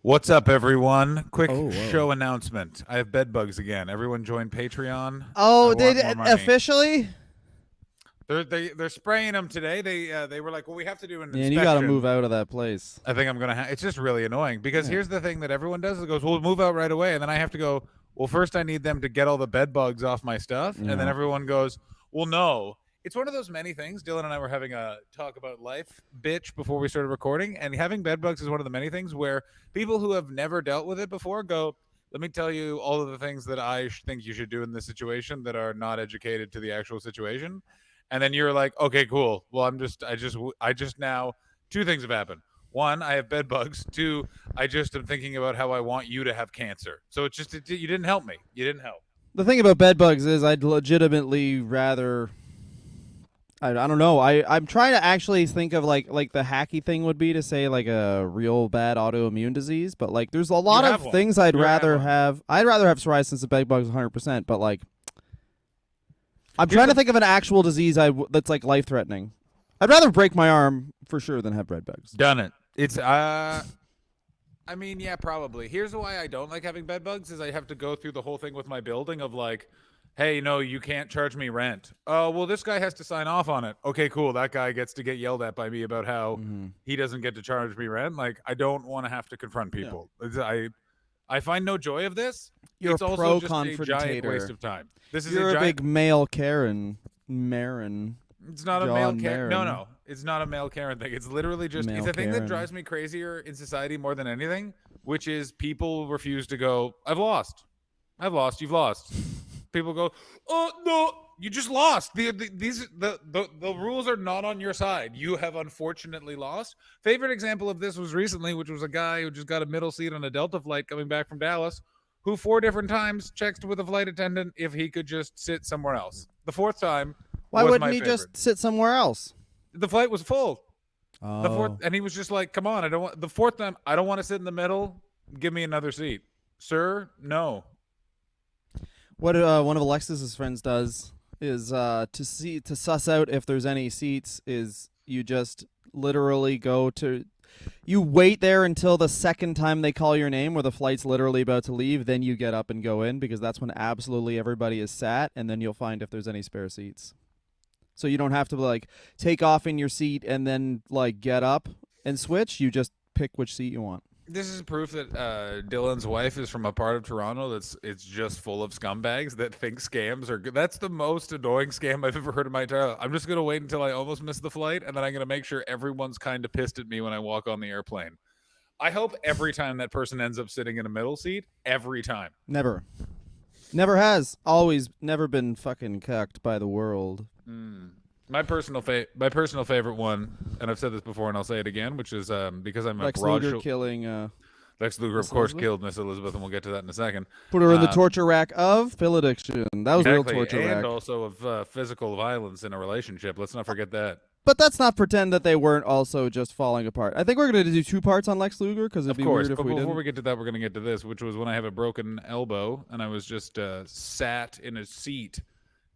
What's up, everyone? Quick Oh, show whoa. announcement. I have bed bugs again. Everyone join Patreon. I Oh, want did more money. officially? They're spraying them today. They were like, well, we have to do an Man, you got to move inspection. out of that place. I think I'm gonna. It's just really annoying because Yeah. here's the thing that everyone does: it goes, "Well, move out right away," and then I have to go. Well, first I need them to get all the bed bugs off my stuff, and then Yeah. everyone goes, "Well, no." It's one of those many things. Dylan and I were having a talk about life, bitch, before we started recording, and having bed bugs is one of the many things where people who have never dealt with it before go, "Let me tell you all of the things that I think you should do in this situation that are not educated to the actual situation," and then you're like, "Okay, cool. Well, I just now." Two things have happened. One, I have bed bugs. Two, I just am thinking about how I want you to have cancer. So you didn't help me. You didn't help. The thing about bed bugs is I'd legitimately rather. I don't know. I'm trying to actually think of like the hacky thing would be to say like a real bad autoimmune disease, but like there's a You lot of have one. things I'd You have rather one. have. I'd rather have psoriasis than bed bugs 100%, but like I'm Here's trying to the think of an actual disease that's like life threatening. I'd rather break my arm for sure than have bed bugs. done it. It's I mean, yeah, probably. Here's why I don't like having bed bugs is I have to go through the whole thing with my building of like, hey, no, you can't charge me rent. Oh, well, this guy has to sign off on it. Okay, cool. That guy gets to get yelled at by me about how Mm-hmm. he doesn't get to charge me rent. Like, I don't want to have to confront Yeah. people. I find no joy of this. You're a It's also pro just a giant waste confrontator. of time. This is a You're a giant. big male Karen. Marin. It's not a male John Karen. No, Marin. no, it's not a male Karen thing. It's literally just. It's Male a thing that Karen. drives me crazier in society more than anything, which is people refuse to go. I've lost. I've lost. You've lost. People go. Oh no. You just lost. The rules are not on your side. You have unfortunately lost. Favorite example of this was recently, which was a guy who just got a middle seat on a Delta flight coming back from Dallas, who 4 different times checked with a flight attendant if he could just sit somewhere else. The fourth time Why was wouldn't my he favorite. just sit somewhere else? The flight was full. The fourth, Oh. and he was just like, "Come on, I don't want." The fourth time, I don't want to sit in the middle. Give me another seat, sir. No. What one of Alexis's friends does is to suss out if there's any seats is you just literally go to you wait there until the second time they call your name where the flight's literally about to leave, then you get up and go in because that's when absolutely everybody is sat, and then you'll find if there's any spare seats. So you don't have to like take off in your seat and then like get up and switch. You just pick which seat you want. This is proof that Dylan's wife is from a part of Toronto that's it's just full of scumbags that think scams are good. That's the most annoying scam I've ever heard in my entire life. I'm just gonna wait until I almost miss the flight, and then I'm gonna make sure everyone's kind of pissed at me when I walk on the airplane. I hope every time that person ends up sitting in a middle seat, every time. Never. Never has. Always never been fucking cucked by the world. My personal favorite one, and I've said this before and I'll say it again, which is because I'm a Lex broad Luger killing Lex Luger, of Miss course, Elizabeth. killed Miss Elizabeth, and we'll get to that in a second. Put her in the Um, torture rack of pill addiction. That was a real exactly, torture and rack. also of physical violence in a relationship. Let's not forget that. But let's not pretend that they weren't also just falling apart. I think we're going to do 2 parts on Lex Luger because it'd Of be course, weird if but we before didn't. we get to that, we're going to get to this, which was when I have a broken elbow and I was just sat in a seat,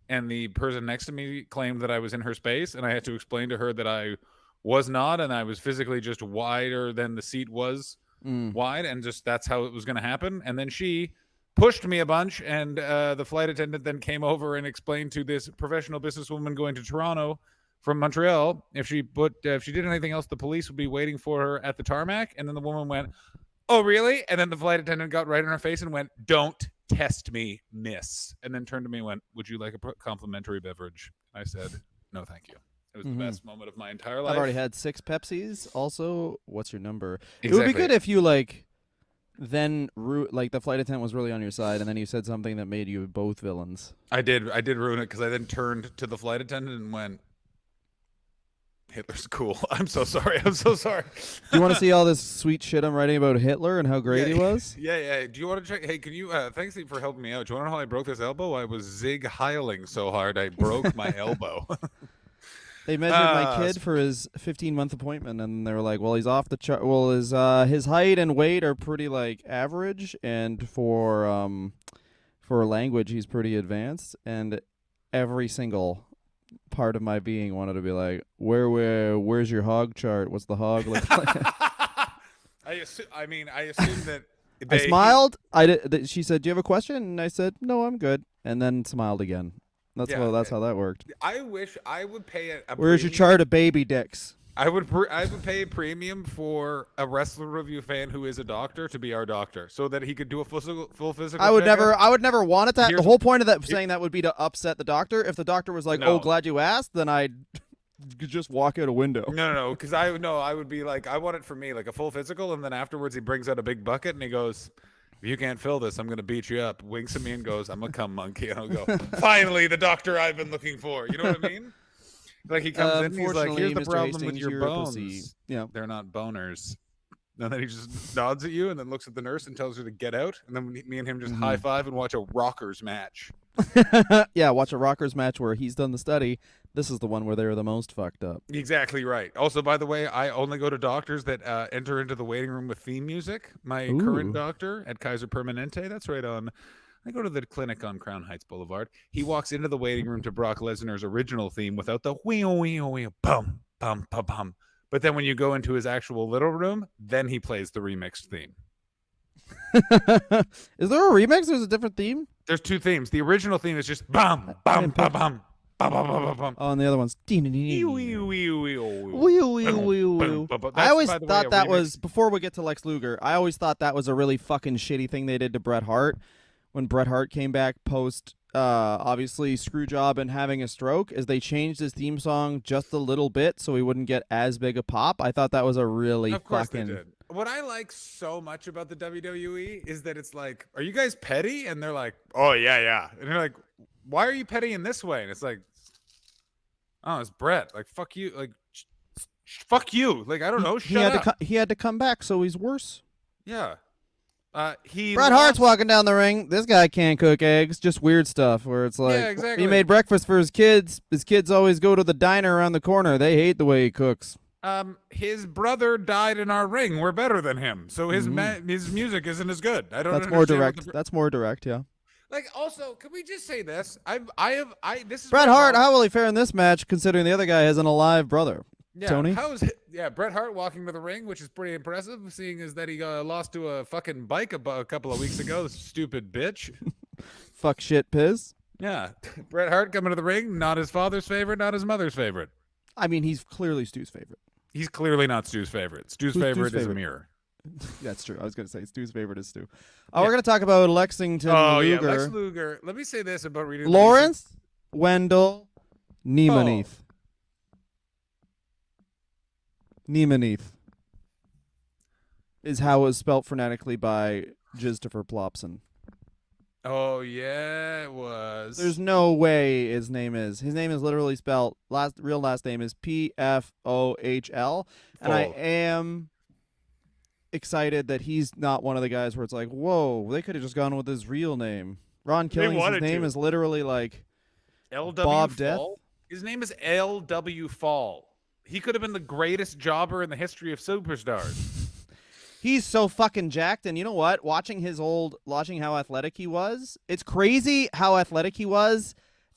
and the person next to me claimed that I was in her space, and I had to explain to her that I was not, and I was physically just wider than the seat was Mm. wide, and just that's how it was going to happen. And then she pushed me a bunch, and the flight attendant then came over and explained to this professional businesswoman going to Toronto from Montreal if she did anything else, the police would be waiting for her at the tarmac. And then the woman went, "Oh, really?" And then the flight attendant got right in her face and went, "Don't test me, miss." And then turned to me and went, "Would you like a complimentary beverage?" And I said, "No, thank you." It was the Mm-hmm. best moment of my entire life. I've already had 6 Pepsis. Also, what's your number? It would be Exactly. good if you like then like the flight attendant was really on your side, and then you said something that made you both villains. I did ruin it because I then turned to the flight attendant and went, "Hitler's cool. I'm so sorry. I'm so sorry." Do you want to see all this sweet shit I'm writing about Hitler and how great he was? Yeah. Do you want to check? Hey, can you? Thanks for helping me out. Do you want to know how I broke this elbow? I was zig heiling so hard I broke my elbow. They measured my kid for his 15-month appointment, and they were like, "Well, he's off the chart. Well, his height and weight are pretty like average, and for language, he's pretty advanced." And every single part of my being wanted to be like, where's your hog chart? What's the hog look like? I assume that I they. smiled. She said, "Do you have a question?" And I said, "No, I'm good." And then smiled again. Yeah, That's how that worked. I wish I would pay a Where's your premium. chart of baby dicks? I would pay a premium for a wrestler review fan who is a doctor to be our doctor, so that he could do a full physical checkup. I would never want it to. The Here's whole point of that here, saying that would be to upset the doctor. If the doctor was like, "Oh, no, glad you asked," then I'd just walk out a window. no, because I would be like, I want it for me, like a full physical, and then afterwards he brings out a big bucket and he goes, "If you can't fill this, I'm gonna beat you up." Winks at me and goes, "I'm a cum monkey," and I'll go, "Finally, the doctor I've been looking for." You know what I mean? Like he comes in and he's like, "Here's the Mr. problem with Hastings, your you're a pussy. bones. Yeah. They're not boners." And then he just nods at you and then looks at the nurse and tells her to get out. And then me and him just high five and watch a rockers match. Yeah, watch a rockers match where he's done the study. This is the one where they're the most fucked up. Exactly right. Also, by the way, I only go to doctors that enter into the waiting room with theme music. My current doctor at Kaiser Permanente, that's right on. I go to the clinic on Crown Heights Boulevard. He walks into the waiting room to Brock Lesnar's original theme without the wheel, wheel, wheel, bum, bum, bum, bum. But then when you go into his actual little room, then he plays the remixed theme. Is there a remix? There's a different theme? There's two themes. The original theme is just bum, bum, bum, bum. Bum, bum, bum, bum. Oh, and the other one's. I I always thought that was, before we get to Lex Luger, I always thought that was a really fucking shitty thing they did to Bret Hart when Bret Hart came back post, obviously, Screwjob and having a stroke, is they changed his theme song just a little bit so he wouldn't get as big a pop. I thought that was a really Of course fucking. they did. What I like so much about the WWE is that it's like, are you guys petty? And they're like, oh, yeah. And you're like, why are you petty in this way? And it's like, oh, it's Bret. Like, fuck you. Like, fuck you. Like, I don't know. Shut up. He had to come back, so he's worse. Yeah. Bret Hart's walking down the ring. This guy can't cook eggs. Just weird stuff where it's like, yeah, exactly. He made breakfast for his kids. His kids always go to the diner around the corner. They hate the way he cooks. His brother died in our ring. We're better than him, so his music isn't as good. I don't. That's more direct. That's more direct. Yeah. Like, also, can we just say this? This is Bret Hart. How will he fare in this match, considering the other guy has an alive brother? Yeah, Tony. Bret Hart walking to the ring, which is pretty impressive, seeing as that he lost to a fucking bike a couple of weeks ago. Stupid bitch. Fuck shit piz. Yeah, Bret Hart coming to the ring, not his father's favorite, not his mother's favorite. I mean, he's clearly Stu's favorite. He's clearly not Stu's favorite. Stu's favorite is a mirror. That's true. I was going to say Stu's favorite is Stu. Oh, we're going to talk about Lexington Luger. Yeah, Lex Luger. Let me say this about reading Lawrence Wendell Niemanith. Niemanith is how it was spelt phonetically by Christopher Plopson. Oh, yeah, it was. There's no way his name is. His name is literally spelled, real last name is Pfohl. And I am excited that he's not one of the guys where it's like, whoa, they could have just gone with his real name. Ron Killings' name is literally like Bob Death. His name is L.W. Fall. He could have been the greatest jobber in the history of superstars. He's so fucking jacked, and you know what? Watching how athletic he was, it's crazy how athletic he was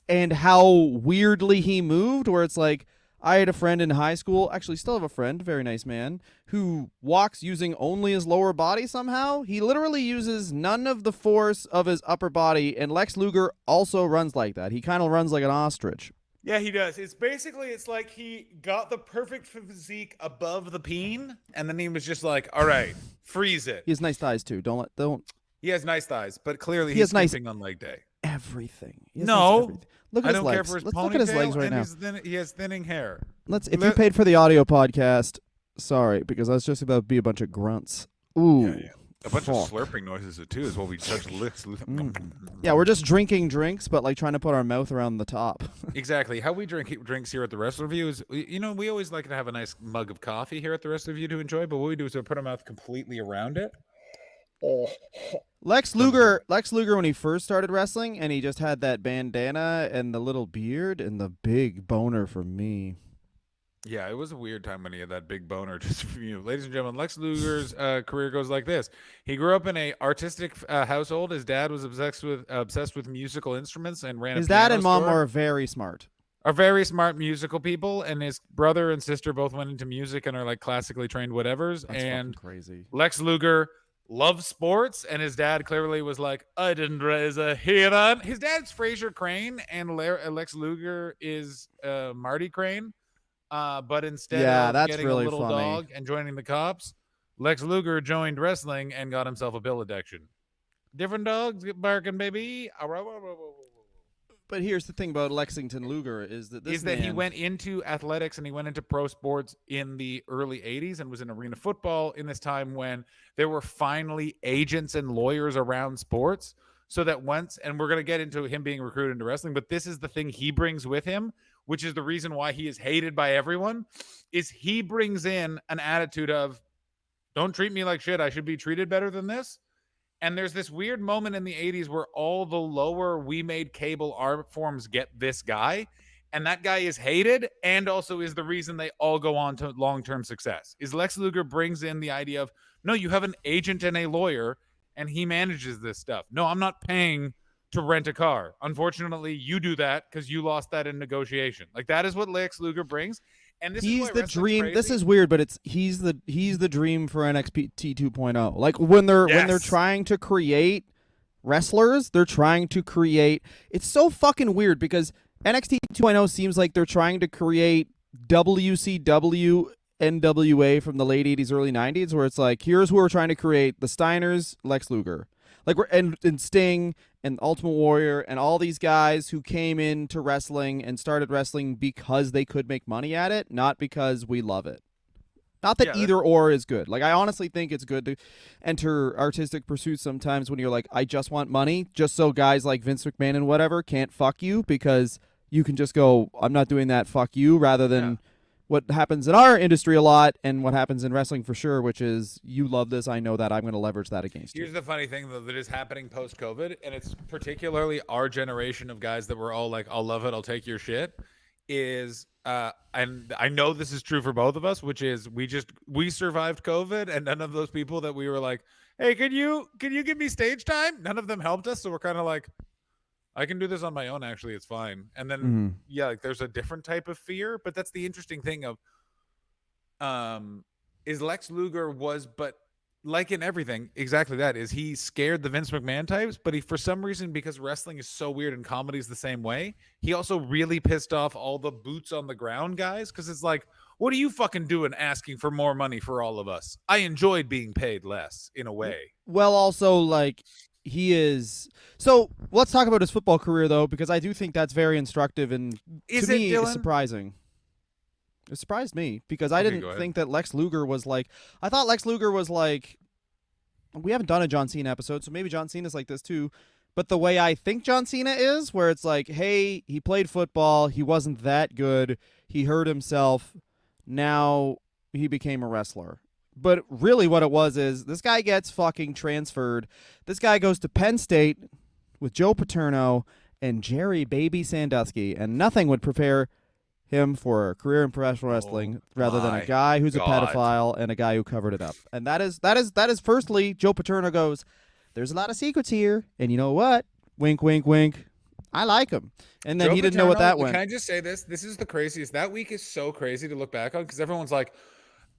and how weirdly he moved, where it's like, I had a friend in high school, actually still have a friend, very nice man, who walks using only his lower body somehow. He literally uses none of the force of his upper body, and Lex Luger also runs like that. He kind of runs like an ostrich. Yeah, he does. It's like he got the perfect physique above the peen, and then he was just like, all right, freeze it. He has nice thighs too. Don't. He has nice thighs, but clearly he's skipping on leg day. Everything. Look at his legs. Let's look at his legs right now. He has thinning hair. If you paid for the audio podcast, sorry, because I was just about to be a bunch of grunts. Ooh. Yeah. A bunch of slurping noises too is what we judge lips. Yeah, we're just drinking drinks, but like trying to put our mouth around the top. Exactly. How we drink drinks here at the Wrestler Review is, we always like to have a nice mug of coffee here at the Wrestler Review to enjoy, but what we do is we put our mouth completely around it. Lex Luger, when he first started wrestling, and he just had that bandana and the little beard and the big boner for me. Yeah, it was a weird time when he had that big boner. Just for you, ladies and gentlemen, Lex Luger's career goes like this: he grew up in a artistic household. His dad was obsessed with musical instruments and ran. His dad and mom were very smart. are very smart musical people, and his brother and sister both went into music and are like classically trained whatevers. That's fucking And crazy. Lex Luger loves sports, and his dad clearly was like, I didn't raise a heathen. His dad's Fraser Crane, and Lex Luger is Marty Crane. But instead Yeah, of that's getting a really little funny. dog and joining the cops, Lex Luger joined wrestling and got himself a pill addiction. Different dogs get barking, baby. But here's the thing about Lexington Luger is that this Is that he man. went into athletics and he went into pro sports in the early 80s and was in arena football in this time when there were finally agents and lawyers around sports. So that once, and we're going to get into him being recruited into wrestling, but this is the thing he brings with him, which is the reason why he is hated by everyone, is he brings in an attitude of, don't treat me like shit. I should be treated better than this. And there's this weird moment in the 80s where all the lower we made cable art forms get this guy. And that guy is hated and also is the reason they all go on to long-term success. Is Lex Luger brings in the idea of, no, you have an agent and a lawyer and he manages this stuff. No, I'm not paying to rent a car. Unfortunately, you do that because you lost that in negotiation. Like that is what Lex Luger brings. And this is He's why the wrestling's dream. crazy. This is weird, but he's the dream for NXT 2.0. Like when they're Yes. trying to create wrestlers, they're trying to create. It's so fucking weird because NXT 2.0 seems like they're trying to create WCW NWA from the late 80s, early 90s, where it's like, here's who we're trying to create: the Steiners, Lex Luger, like we're and Sting and Ultimate Warrior and all these guys who came into wrestling and started wrestling because they could make money at it, not because we love it. Not that either or is good. Like I honestly think it's good to enter artistic pursuits sometimes when you're like, I just want money, just so guys like Vince McMahon and whatever can't fuck you, because you can just go, I'm not doing that, fuck you, rather than what happens in our industry a lot and what happens in wrestling for sure, which is you love this, I know that, I'm going to leverage that against you. Here's the funny thing, though, that is happening post-COVID, and it's particularly our generation of guys that were all like, I'll love it, I'll take your shit, is, and I know this is true for both of us, which is we survived COVID, and none of those people that we were like, hey, can you give me stage time? None of them helped us, so we're kind of like, I can do this on my own, actually, it's fine. And then, yeah, like there's a different type of fear, but that's the interesting thing of, is Lex Luger was, but like in everything, exactly that is he scared the Vince McMahon types, but he, for some reason, because wrestling is so weird and comedy is the same way, he also really pissed off all the boots on the ground guys. Cause it's like, what are you fucking doing asking for more money for all of us? I enjoyed being paid less in a way. Well, also like he is. So let's talk about his football career though, because I do think that's very instructive and Is to it, me Dylan? it's surprising. It surprised me because I didn't think that Lex Luger was like. I thought Lex Luger was like. We haven't done a John Cena episode, so maybe John Cena's like this too. But the way I think John Cena is, where it's like, hey, he played football, he wasn't that good, he hurt himself, now he became a wrestler. But really what it was is this guy gets fucking transferred. This guy goes to Penn State with Joe Paterno and Jerry Baby Sandusky, and nothing would prepare him for a career in professional wrestling rather than a guy who's a pedophile and a guy who covered it up. And that is firstly, Joe Paterno goes, there's a lot of secrets here, and you know what? Wink, wink, wink. I like him. And then Joe he didn't know what that Paterno, went. Can I just say this? This is the craziest. That week is so crazy to look back on because everyone's like,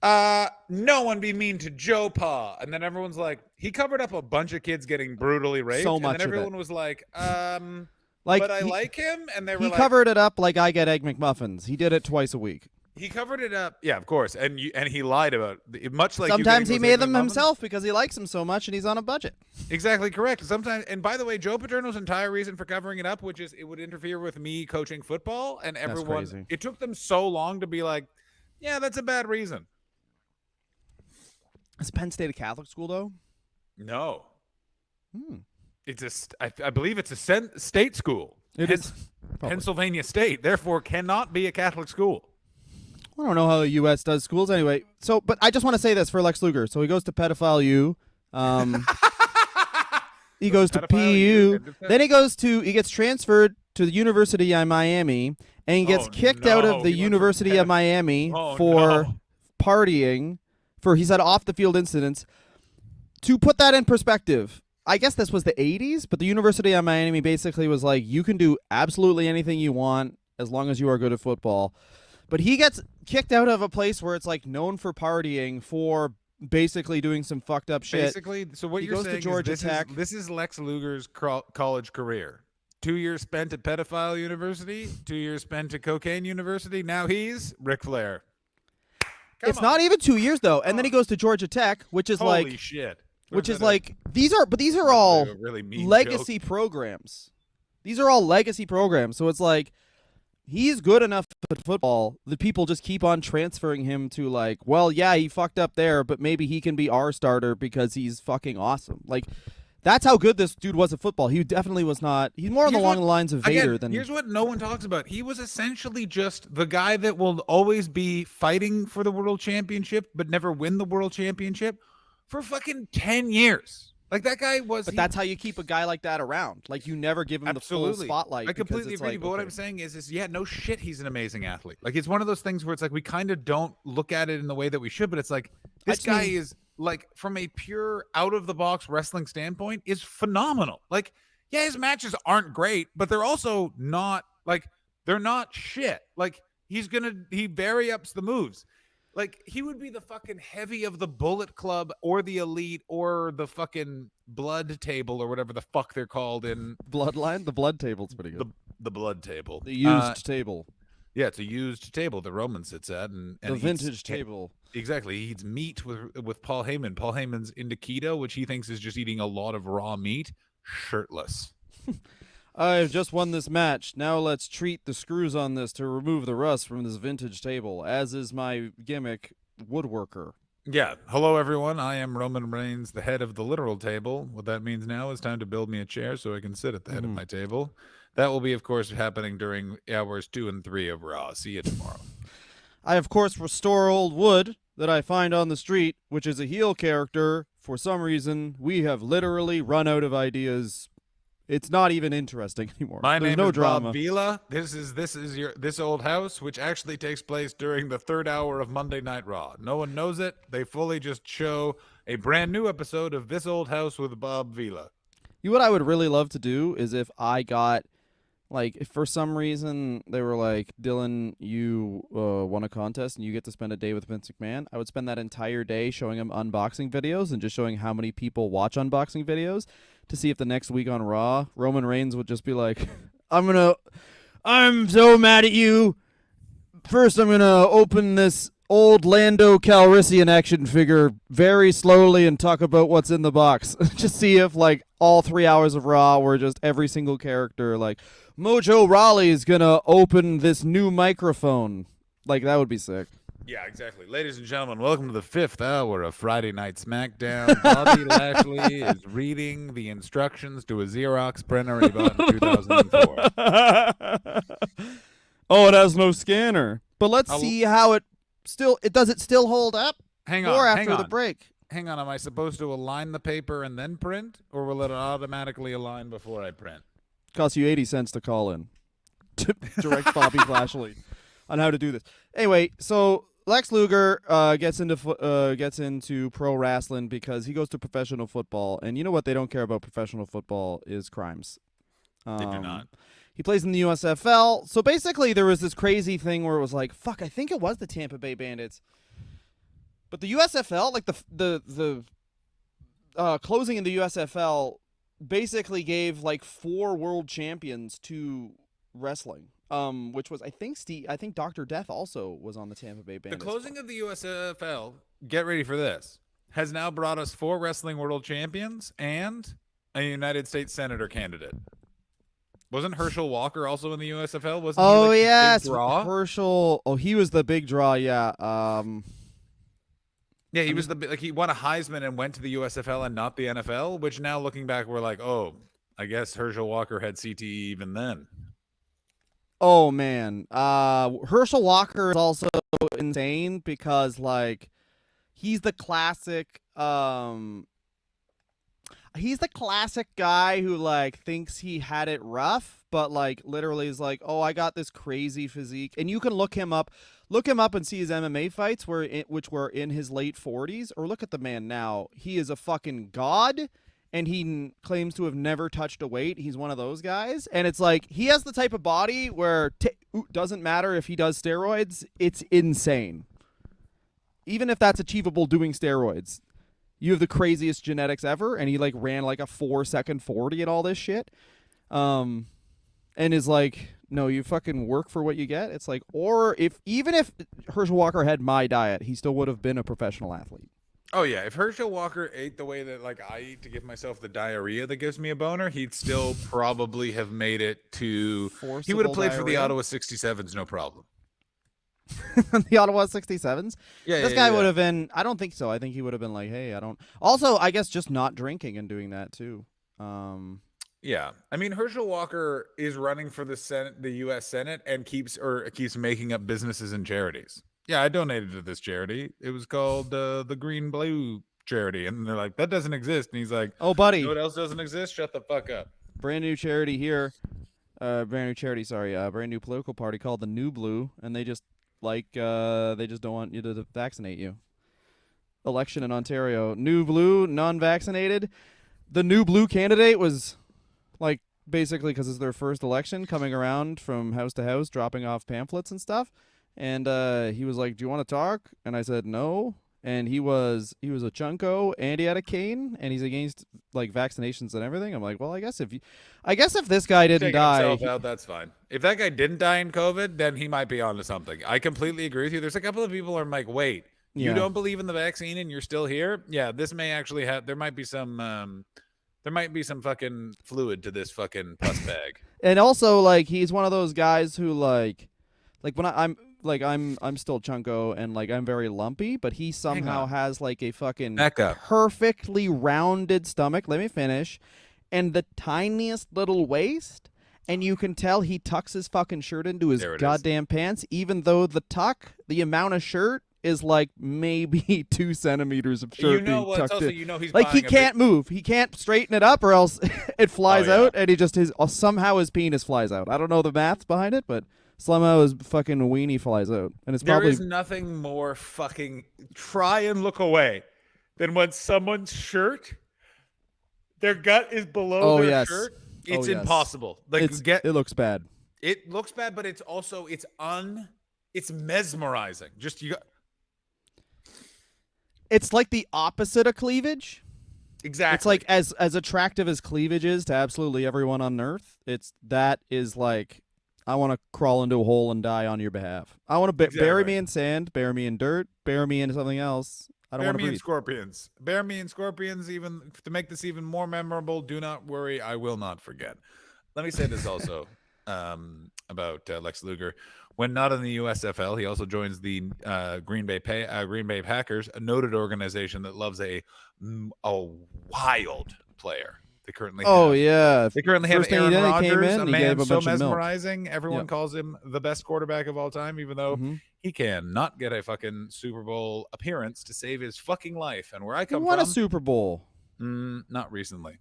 no one be mean to Joe Pa. And then everyone's like, he covered up a bunch of kids getting brutally raped. So and much then of it. everyone was like, Like, but I like him. And they were he like, covered it up like I get Egg McMuffins. He did it twice a week. he covered it up. Yeah, of course. And he lied about it. Much like Sometimes you he getting made those Egg them McMuffins. himself because he likes them so much and he's on a budget. Exactly correct. Sometimes, and by the way, Joe Paterno's entire reason for covering it up, which is it would interfere with me coaching football, and everyone. crazy. It took them so long to be like, yeah, that's a bad reason. Is Penn State a Catholic school though? No. It's I believe it's a state school. It is. Pennsylvania State, therefore cannot be a Catholic school. I don't know how the U.S. does schools anyway. So, but I just want to say this for Lex Luger. So he goes to Pedophile U. He goes to PU. Then he gets transferred to the University of Miami, and he gets kicked out of the University of Miami for partying, for he said off the field incidents. To put that in perspective, I guess this was the 80s, but the University of Miami basically was like, you can do absolutely anything you want as long as you are good at football. But he gets kicked out of a place where it's like known for partying, for basically doing some fucked up shit. Basically, so what He you're goes to saying is Georgia Tech. this is Lex Luger's college career. 2 years spent at pedophile university, 2 years spent at cocaine university. Now he's Ric Flair. It's not even 2 years though, and then he goes to Georgia Tech, which is Holy shit. which is like these are all really mean legacy programs. These are all legacy programs. So it's like he's good enough at football that people just keep on transferring him to like, well, yeah, he fucked up there, but maybe he can be our starter because he's fucking awesome. Like that's how good this dude was at football. He definitely was not. He's more along the lines of Vader than. Here's what no one talks about. He was essentially just the guy that will always be fighting for the world championship, but never win the world championship for fucking 10 years. Like that guy was. But that's how you keep a guy like that around. Like you never give him the full spotlight. I completely agree. But what I'm saying is, yeah, no shit, he's an amazing athlete. Like it's one of those things where it's like we kind of don't look at it in the way that we should. But it's like this guy is. Like from a pure out of the box wrestling standpoint is phenomenal. Like, yeah, his matches aren't great, but they're also not like they're not shit. Like he vary ups the moves. Like he would be the fucking heavy of the Bullet Club or the Elite or the fucking Blood Table or whatever the fuck they're called in Bloodline. The Blood Table's pretty good. The Blood Table. The used table. Yeah, it's a used table that Roman sits at, and the vintage table. Exactly. He eats meat with Paul Heyman. Paul Heyman's into keto, which he thinks is just eating a lot of raw meat, shirtless. I've just won this match. Now let's treat the screws on this to remove the rust from this vintage table, as is my gimmick, woodworker. Yeah. Hello, everyone. I am Roman Reigns, the head of the literal table. What that means now is time to build me a chair so I can sit at the head of my table. That will be, of course, happening during hours 2 and 3 of Raw. See you tomorrow. I, of course, restore old wood that I find on the street, which is a heel character. For some reason, we have literally run out of ideas. It's not even interesting anymore. There's name no is drama. Bob Vila. This old house, which actually takes place during the 3rd hour of Monday Night Raw. No one knows it. They fully just show a brand new episode of This Old House with Bob Vila. What I would really love to do is if I got, like, if for some reason they were like, Dylan, you won a contest and you get to spend a day with Vince McMahon, I would spend that entire day showing him unboxing videos and just showing how many people watch unboxing videos to see if the next week on Raw, Roman Reigns would just be like, I'm so mad at you. First, I'm going to open this old Lando Calrissian action figure very slowly and talk about what's in the box. Just see if, like, all 3 hours of Raw were just every single character, like, Mojo Rawley's going to open this new microphone. Like, that would be sick. Yeah, exactly. Ladies and gentlemen, welcome to the 5th hour of Friday Night SmackDown. Bobby Lashley is reading the instructions to a Xerox printer he bought in 2004. Oh, it has no scanner. But let's see how it still hold up? Hang on. Or after the break. Hang on. Am I supposed to align the paper and then print, or will it automatically align before I print? Costs you 80 cents to call in. To direct Bobby Lashley on how to do this. Anyway, so Lex Luger gets into pro wrestling because he goes to professional football, and you know what they don't care about professional football is crimes. They do not. He plays in the USFL. So basically there was this crazy thing where it was like, fuck, I think it was the Tampa Bay Bandits. But the USFL, like the closing in the USFL basically gave like 4 world champions to wrestling. Which was I think Dr. Death also was on the Tampa Bay Bandits. The closing of the USFL, get ready for this, has now brought us 4 wrestling world champions and a United States Senator candidate. Wasn't Herschel Walker also in the USFL? Wasn't he like yes, the big draw? Herschel. Oh, he was the big draw. Yeah. Yeah, he was he won a Heisman and went to the USFL and not the NFL. Which now looking back, we're like, oh, I guess Herschel Walker had CTE even then. Oh man, Herschel Walker is also insane because like he's the classic. He's the classic guy who like thinks he had it rough, but like literally is like, oh, I got this crazy physique, and you can look him up and see his MMA fights which were in his late 40s, or look at the man now. He is a fucking god, and he claims to have never touched a weight. He's one of those guys, and it's like he has the type of body where doesn't matter if he does steroids. It's insane. Even if that's achievable doing steroids, you have the craziest genetics ever, and he like ran like a 4-second 40 and all this shit. And is like, no, you fucking work for what you get. It's like, or even if Herschel Walker had my diet, he still would have been a professional athlete. Oh yeah, if Herschel Walker ate the way that like I eat to give myself the diarrhea that gives me a boner, he'd still probably have made it to. He would have played for the Ottawa 67s, no problem. The Ottawa 67s. Yeah, this guy would have been. I don't think so. I think he would have been like, hey, I don't. Also, I guess just not drinking and doing that too. Yeah, I mean Herschel Walker is running for the Senate, the U.S. Senate, and keeps making up businesses and charities. Yeah, I donated to this charity. It was called the Green Blue Charity, and they're like, that doesn't exist. And he's like, oh, buddy, you know what else doesn't exist? Shut the fuck up. Brand new charity here. Brand new political party called the New Blue, and they just they just don't want you to vaccinate you. Election in Ontario, New Blue, non-vaccinated. The New Blue candidate was like basically because it's their first election, coming around from house to house, dropping off pamphlets and stuff. And he was like, "Do you want to talk?" And I said, "No." And he was a chunko, and he had a cane, and he's against like vaccinations and everything. I'm like, well, I guess if this guy didn't die, that's fine. If that guy didn't die in COVID, then he might be onto something. I completely agree with you. There's a couple of people who are like, wait, you don't believe in the vaccine and you're still here? Yeah, this may actually have. There might be some fucking fluid to this fucking pus bag. And also, like, he's one of those guys who like when I'm still chunko and like I'm very lumpy, but he somehow has like a fucking perfectly rounded stomach. Let me finish. And the tiniest little waist, and you can tell he tucks his fucking shirt into his goddamn pants, even though the amount of shirt is like maybe 2 centimeters of shirt being tucked in. He's like he can't move. He can't straighten it up, or else it flies out, and he just somehow his penis flies out. I don't know the maths behind it, but somehow his fucking weenie flies out, and it's probably. There is nothing more fucking try and look away than when someone's shirt, their gut is below their shirt. It's impossible. Like it looks bad. It looks bad, but it's also it's mesmerizing. It's like the opposite of cleavage. Exactly. It's like as attractive as cleavage is to absolutely everyone on Earth. That is like. I want to crawl into a hole and die on your behalf. I want to bury me in sand, bury me in dirt, bury me in something else. I don't want to breathe. Bear me in scorpions. Even to make this even more memorable, do not worry, I will not forget. Let me say this also about Lex Luger. When not in the USFL, he also joins the Green Bay Packers, a noted organization that loves a wild player. They currently have Aaron Rodgers, a man so mesmerizing. Everyone calls him the best quarterback of all time, even though he cannot get a fucking Super Bowl appearance to save his fucking life. And where I come from, won a Super Bowl. Not recently.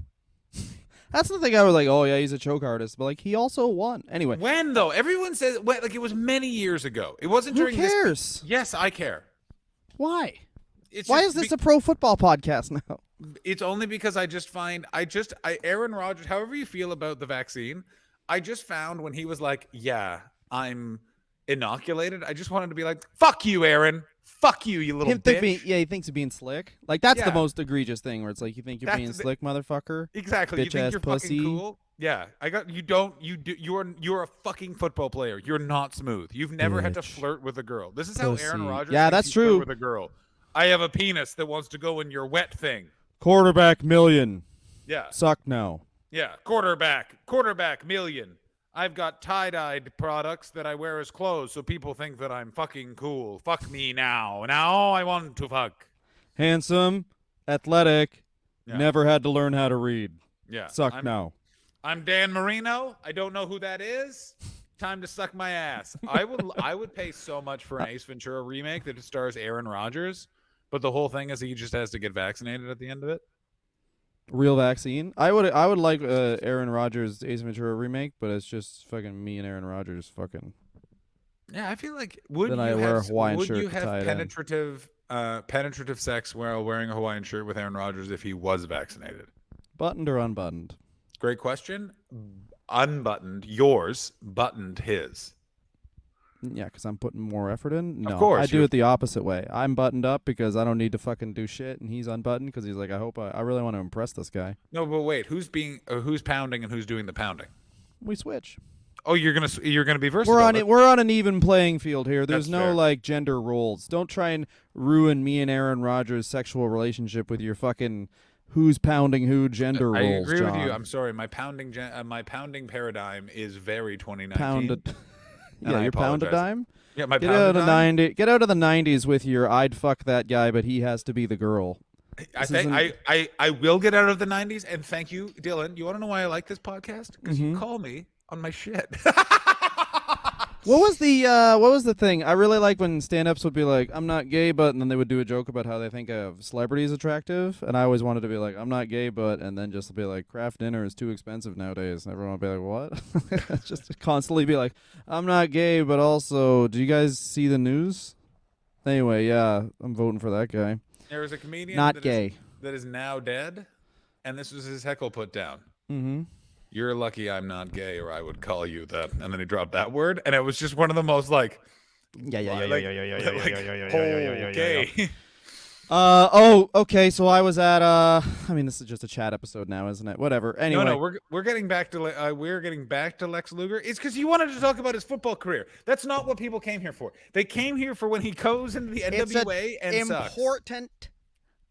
That's the thing I was like, oh yeah, he's a choke artist, but like he also won. Anyway, when though? Everyone says like it was many years ago. It wasn't during this. Who cares? Yes, I care. Why? Why is this a pro football podcast now? It's only because Aaron Rodgers, however you feel about the vaccine, I just found when he was like, yeah, I'm inoculated, I just wanted to be like, fuck you, Aaron. Fuck you, you little bitch. He thinks of being slick. Like, that's the most egregious thing, where it's like, you think you're being slick, motherfucker? Exactly. Bitch you think ass you're pussy. Fucking cool? Yeah. You're a fucking football player. You're not smooth. You've never had to flirt with a girl. This is how Aaron Rodgers that's true. With a girl. I have a penis that wants to go in your wet thing. Quarterback million. Yeah. Suck now. Yeah. Quarterback million. I've got tie-dyed products that I wear as clothes so people think that I'm fucking cool. Fuck me now. Now I want to fuck. Handsome, athletic, never had to learn how to read. Yeah. Suck now. I'm Dan Marino. I don't know who that is. Time to suck my ass. I would pay so much for an Ace Ventura remake that stars Aaron Rodgers, but the whole thing is he just has to get vaccinated at the end of it. Real vaccine. I would like Aaron Rodgers' Ace Ventura remake, but it's just fucking me and Aaron Rodgers fucking. Yeah, I feel like would you have penetrative sex while wearing a Hawaiian shirt with Aaron Rodgers if he was vaccinated? Buttoned or unbuttoned? Great question. Unbuttoned yours, buttoned his. Yeah, because I'm putting more effort in. Of No, I course, do you're. it the opposite way. I'm buttoned up because I don't need to fucking do shit, and he's unbuttoned because he's like, I really want to impress this guy. No, but wait, who's pounding and who's doing the pounding? We switch. Oh, you're gonna be versatile. We're on an even playing field here. There's That's no fair. like gender roles. Don't try and ruin me and Aaron Rodgers' sexual relationship with your fucking who's pounding who gender I roles. agree John. with you. I'm sorry. My pounding paradigm is very 2019. Pound a, And yeah, I your pound a apologize. dime. Yeah, my Get pound out a of dime. Get out of the '90s with your I'd fuck that guy, but he has to be the girl. I This think isn't- I will get out of the 90s, and thank you, Dylan. You want to know why I like this podcast? Because you call me on my shit. What was the thing? I really like when stand-ups would be like, "I'm not gay, but," and then they would do a joke about how they think of celebrities attractive, and I always wanted to be like, "I'm not gay, but," and then just be like, "Craft dinner is too expensive nowadays." And everyone would be like, "What?" Just constantly be like, "I'm not gay, but also, do you guys see the news?" Anyway, yeah, I'm voting for that guy. There was a comedian Not gay. that is now dead, and this was his heckle put down. Mm-hmm. You're lucky I'm not gay, or I would call you that. And then he dropped that word, and it was just one of the most like, okay. Oh, okay. So I was at I mean, this is just a chat episode now, isn't it? Whatever. Anyway, No, we're getting back to Lex Luger. It's because you wanted to talk about his football career. That's not what people came here for. They came here for when he goes into the it's NWA and sucks. important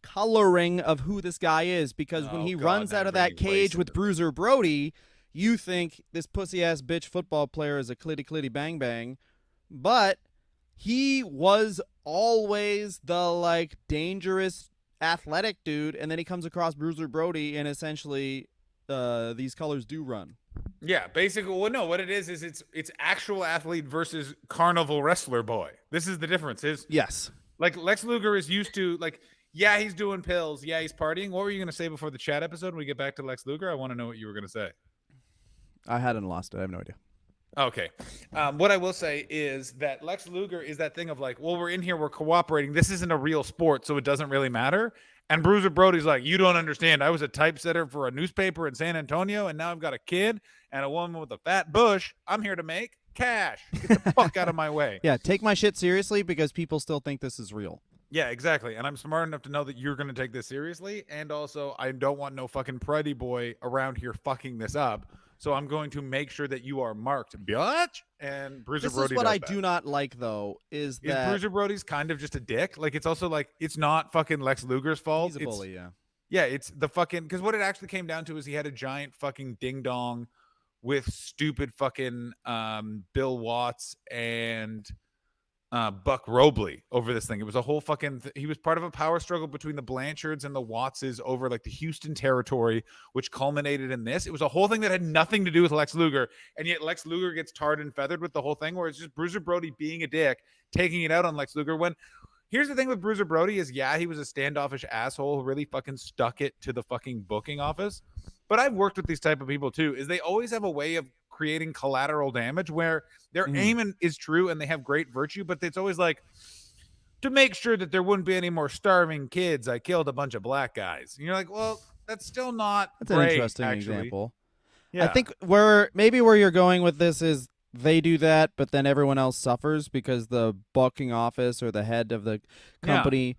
coloring of who this guy is, because when he runs out of that cage with Bruiser Brody, you think this pussy ass bitch football player is a clitty clitty bang bang, but he was always the like dangerous athletic dude, and then he comes across Bruiser Brody, and essentially these colors do run. Yeah, basically. Well, no, what it is it's actual athlete versus carnival wrestler boy. This is the difference. Yes. Like Lex Luger is used to like. Yeah, he's doing pills. Yeah, he's partying. What were you going to say before the chat episode when we get back to Lex Luger? I want to know what you were going to say. I hadn't lost it. I have no idea. Okay. What I will say is that Lex Luger is that thing of like, well, we're in here, we're cooperating. This isn't a real sport, so it doesn't really matter. And Bruiser Brody's like, you don't understand. I was a typesetter for a newspaper in San Antonio, and now I've got a kid and a woman with a fat bush. I'm here to make cash. Get the fuck out of my way. Yeah, take my shit seriously because people still think this is real. Yeah, exactly. And I'm smart enough to know that you're going to take this seriously. And also, I don't want no fucking pridey boy around here fucking this up. So I'm going to make sure that you are marked, bitch. And Bruiser Brody. This is what I that. do not like, though, is that Bruiser Brody's kind of just a dick. Like, it's also like, it's not fucking Lex Luger's fault. he's a bully, yeah. Yeah, it's the fucking, because what it actually came down to is he had a giant fucking ding dong with stupid fucking Bill Watts and Buck Robley over this thing. It was a whole fucking he was part of a power struggle between the Blanchards and the Wattses over like the Houston territory, which culminated in this. It was a whole thing that had nothing to do with Lex Luger, and yet Lex Luger gets tarred and feathered with the whole thing, where it's just Bruiser Brody being a dick, taking it out on Lex Luger. When here's the thing with Bruiser Brody is, yeah, he was a standoffish asshole who really fucking stuck it to the fucking booking office. But I've worked with these type of people too, is they always have a way of creating collateral damage where their aim is true and they have great virtue, but it's always like, to make sure that there wouldn't be any more starving kids, I killed a bunch of black guys. And you're like, well, that's still not That's great, an interesting actually. example. Yeah. I think where you're going with this is they do that, but then everyone else suffers because the booking office or the head of the company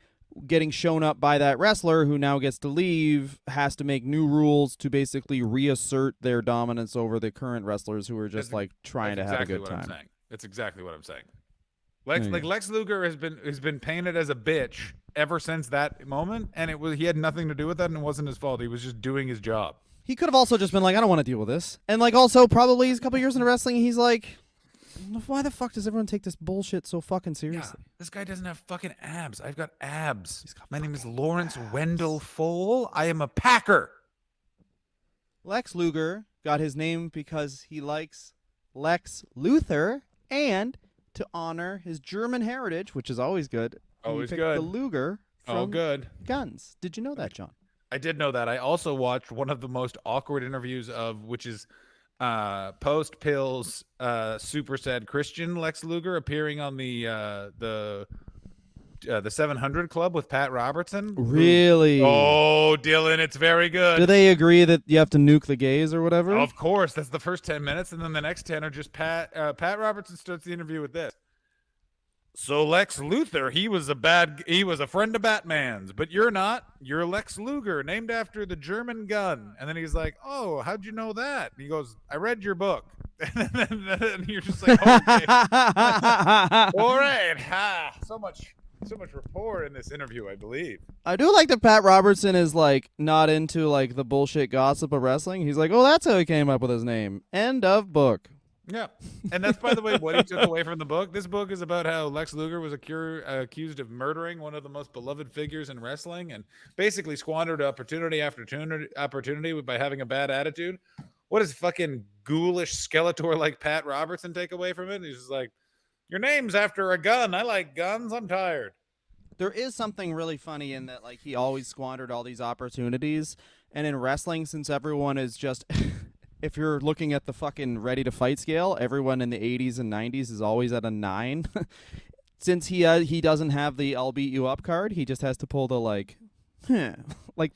getting shown up by that wrestler who now gets to leave has to make new rules to basically reassert their dominance over the current wrestlers who are just trying to have a good time. That's exactly what I'm saying. Lex Luger has been painted as a bitch ever since that moment, and he had nothing to do with that, and it wasn't his fault. He was just doing his job. He could have also just been like, I don't want to deal with this. And like also probably he's a couple years into wrestling, he's like, why the fuck does everyone take this bullshit so fucking seriously? Yeah, this guy doesn't have fucking abs. I've got abs. My name is Lawrence Wendell Fole. I am a Packer. Lex Luger got his name because he likes Lex Luthor and to honor his German heritage, which is always good. Always he picked good. The Luger from good. Guns. Did you know that, John? I did know that. I also watched one of the most awkward interviews which is post pills super sad Christian Lex Luger appearing on the the 700 Club with Pat Robertson. Really? Oh, Dylan, it's very good. Do they agree that you have to nuke the gays or whatever? Of course, that's the first 10 minutes, and then the next 10 are just Pat. Pat Robertson starts the interview with this. So Lex Luthor, he was a friend of Batman's, but you're not. You're Lex Luger, named after the German gun. And then he's like, "Oh, how'd you know that?" And he goes, "I read your book." And you're just like, "Okay, all right." Ha! So much rapport in this interview, I believe. I do like that Pat Robertson is like not into like the bullshit gossip of wrestling. He's like, "Oh, that's how he came up with his name." End of book. Yeah, and that's, by the way, what he took away from the book. This book is about how Lex Luger was accused of murdering one of the most beloved figures in wrestling and basically squandered opportunity after opportunity by having a bad attitude. What does fucking ghoulish Skeletor like Pat Robertson take away from it? And he's just like, your name's after a gun. I like guns. I'm tired. There is something really funny in that, like, he always squandered all these opportunities. And in wrestling, since everyone is just... if you're looking at the fucking ready to fight scale, everyone in the 80s and 90s is always at a 9. Since he doesn't have the I'll beat you up card, he just has to pull the like the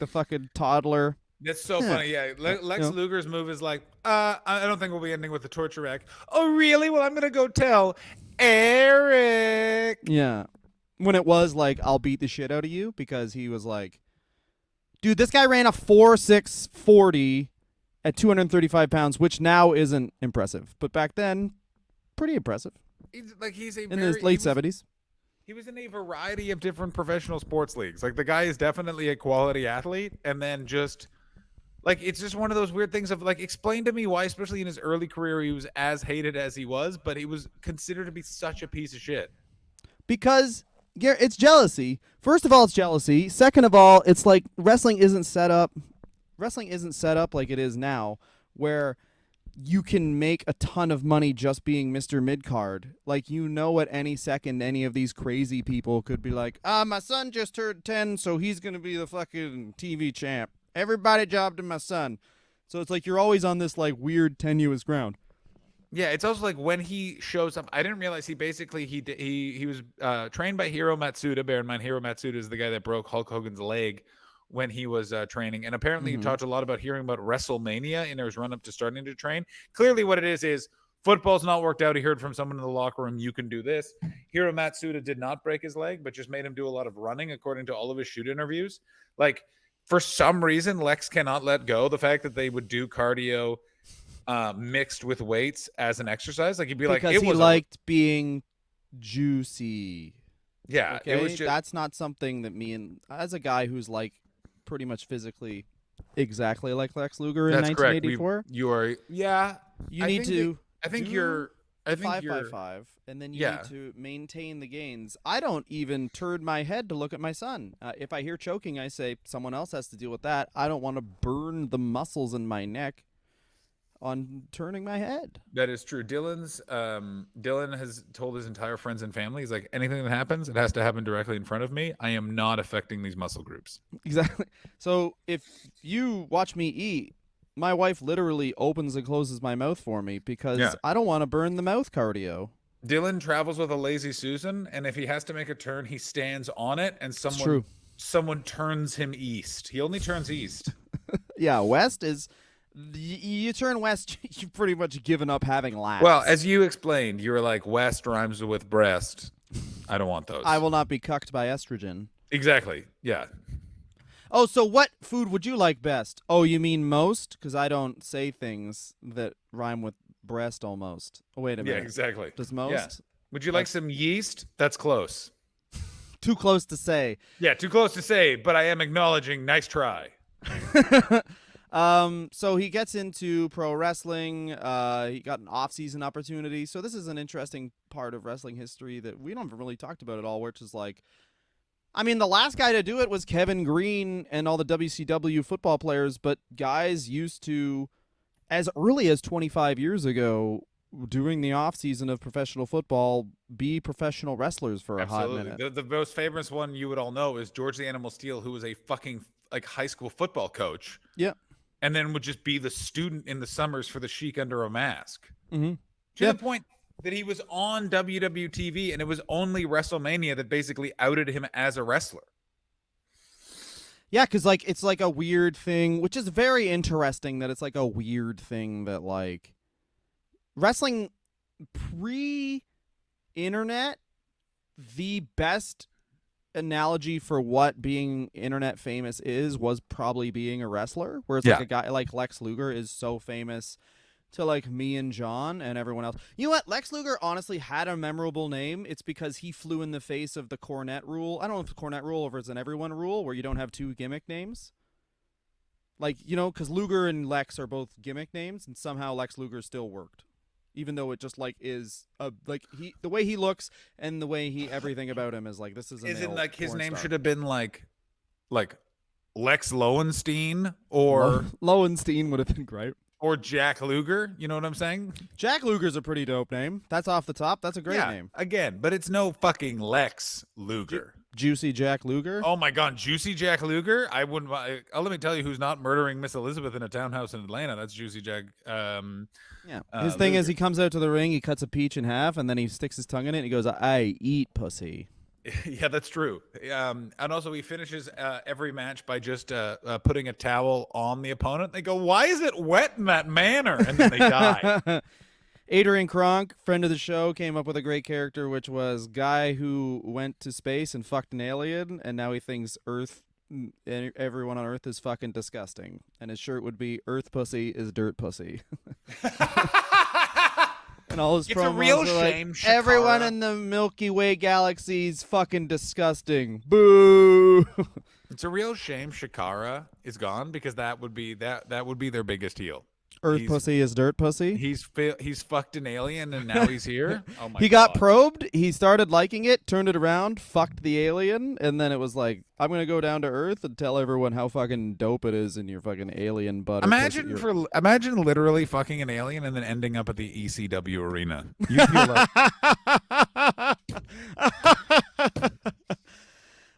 fucking toddler. That's so funny. Yeah, Lex Luger's move is like, I don't think we'll be ending with the torture rack. Oh, really? Well, I'm going to go tell Eric. Yeah. When it was like, I'll beat the shit out of you, because he was like, dude, this guy ran a 4.640 at 235 pounds, which now isn't impressive, but back then, pretty impressive. He's in his late 70s. He was in a variety of different professional sports leagues. Like, the guy is definitely a quality athlete, and then just like, it's just one of those weird things of like, explain to me why, especially in his early career, he was as hated as he was, but he was considered to be such a piece of shit. Because it's jealousy. First of all, it's jealousy. Second of all, it's like wrestling isn't set up like it is now, where you can make a ton of money just being Mr. Midcard. Like, at any second, any of these crazy people could be like, my son just turned 10, so he's going to be the fucking TV champ. Everybody jobbed to my son. So it's like you're always on this, like, weird, tenuous ground. Yeah, it's also like when he shows up, I didn't realize he was trained by Hiro Matsuda. Bear in mind, Hiro Matsuda is the guy that broke Hulk Hogan's leg when he was training, and apparently he talked a lot about hearing about WrestleMania in his run-up to starting to train. Clearly what it is football's not worked out. He heard from someone in the locker room, you can do this. Hiro Matsuda did not break his leg, but just made him do a lot of running, according to all of his shoot interviews. Like, for some reason, Lex cannot let go the fact that they would do cardio mixed with weights as an exercise. Like, he'd be like, because he liked being juicy. Yeah, okay? It was just... That's not something that me and, as a guy who's like pretty much physically exactly like Lex Luger in 1984. You are, yeah. You need to. I think you're 5x5, and then you need to maintain the gains. I don't even turn my head to look at my son. If I hear choking, I say someone else has to deal with that. I don't want to burn the muscles in my neck on turning my head. That is true. Dylan has told his entire friends and family, he's like, anything that happens, it has to happen directly in front of me. I am not affecting these muscle groups. Exactly. So if you watch me eat, my wife literally opens and closes my mouth for me because I don't want to burn the mouth cardio. Dylan travels with a lazy Susan, and if he has to make a turn, he stands on it, and someone turns him east. He only turns east. Yeah, west is... You turn west, you've pretty much given up having laps. Well, as you explained, you were like, west rhymes with breast. I don't want those. I will not be cucked by estrogen. Exactly. Yeah. Oh, so what food would you like best? Oh, you mean most? Because I don't say things that rhyme with breast almost. Oh, wait a minute. Yeah, exactly. Does most? Yeah. Would you like some yeast? That's close. Too close to say. Yeah, too close to say, but I am acknowledging nice try. So he gets into pro wrestling. He got an off-season opportunity. So this is an interesting part of wrestling history that we don't really talked about at all, which is like, I mean, the last guy to do it was Kevin Green and all the WCW football players, but guys used to, as early as 25 years ago, during the off-season of professional football, be professional wrestlers for a hot minute. The most famous one you would all know is George the Animal Steel, who was a fucking like high school football coach. Yeah. And then would just be the student in the summers for the Sheik under a mask. Mm-hmm. To the point, that he was on WWTV, and it was only WrestleMania that basically outed him as a wrestler. Yeah, because like it's like a weird thing, which is very interesting that it's like a weird thing that like wrestling pre-internet, the best analogy for what being internet famous was probably being a wrestler. Whereas like Yeah. a guy like Lex Luger is so famous to like me and John and everyone else. You know what? Lex Luger honestly had a memorable name. It's because he flew in the face of the Cornette rule. I don't know if it's Cornette rule or if it's an everyone rule where you don't have two gimmick names. Like, you know, because Luger and Lex are both gimmick names, and somehow Lex Luger still worked. Even though it just like is like the way he looks and the way he everything about him is like this is a Isn't male like his porn name star. should have been like Lex Lowenstein or Lowenstein would have been great. Jack Luger. You know what I'm saying? Jack Luger's a pretty dope name. That's off the top. That's a great Yeah, name. again, but it's no fucking Lex Luger. Juicy Jack Luger. Oh my God, Juicy Jack Luger! I wouldn't. Let me tell you who's not murdering Miss Elizabeth in a townhouse in Atlanta. That's Juicy Jack. Yeah. His thing is he comes out to the ring, he cuts a peach in half, and then he sticks his tongue in it, and he goes, "I eat pussy." Yeah, that's true. And also, he finishes every match by just putting a towel on the opponent. They go, "Why is it wet in that manner?" And then they die. Adrian Kronk, friend of the show, came up with a great character, which was guy who went to space and fucked an alien, and now he thinks everyone on Earth is fucking disgusting. And his shirt would be "Earth pussy is dirt pussy." And all his It's a promos real are like, shame, Shakara. everyone in the Milky Way galaxy's fucking disgusting. Boo! It's a real shame Shakara is gone because that would be their biggest heel. Earth pussy is dirt pussy. He's fucked an alien and now he's here. Oh my He God. got probed. He started liking it, turned it around, fucked the alien, and then it was like, I'm gonna go down to Earth and tell everyone how fucking dope it is in your fucking alien butt. Imagine literally fucking an alien and then ending up at the ECW arena. You feel like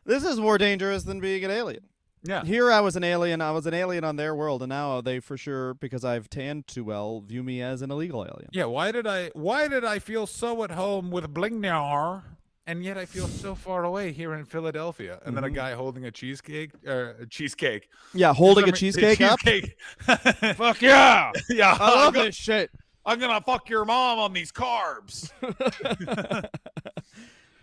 This is more dangerous than being an alien. yeah. Here I was an alien. I was an alien on their world, and now they for sure, because I've tanned too well, view me as an illegal alien. Yeah, why did I feel so at home with Blingnar and yet I feel so far away here in Philadelphia? And then a guy holding a cheesecake. Yeah, holding a cheesecake up. Fuck yeah. Yeah. I love this shit. I'm gonna fuck your mom on these carbs.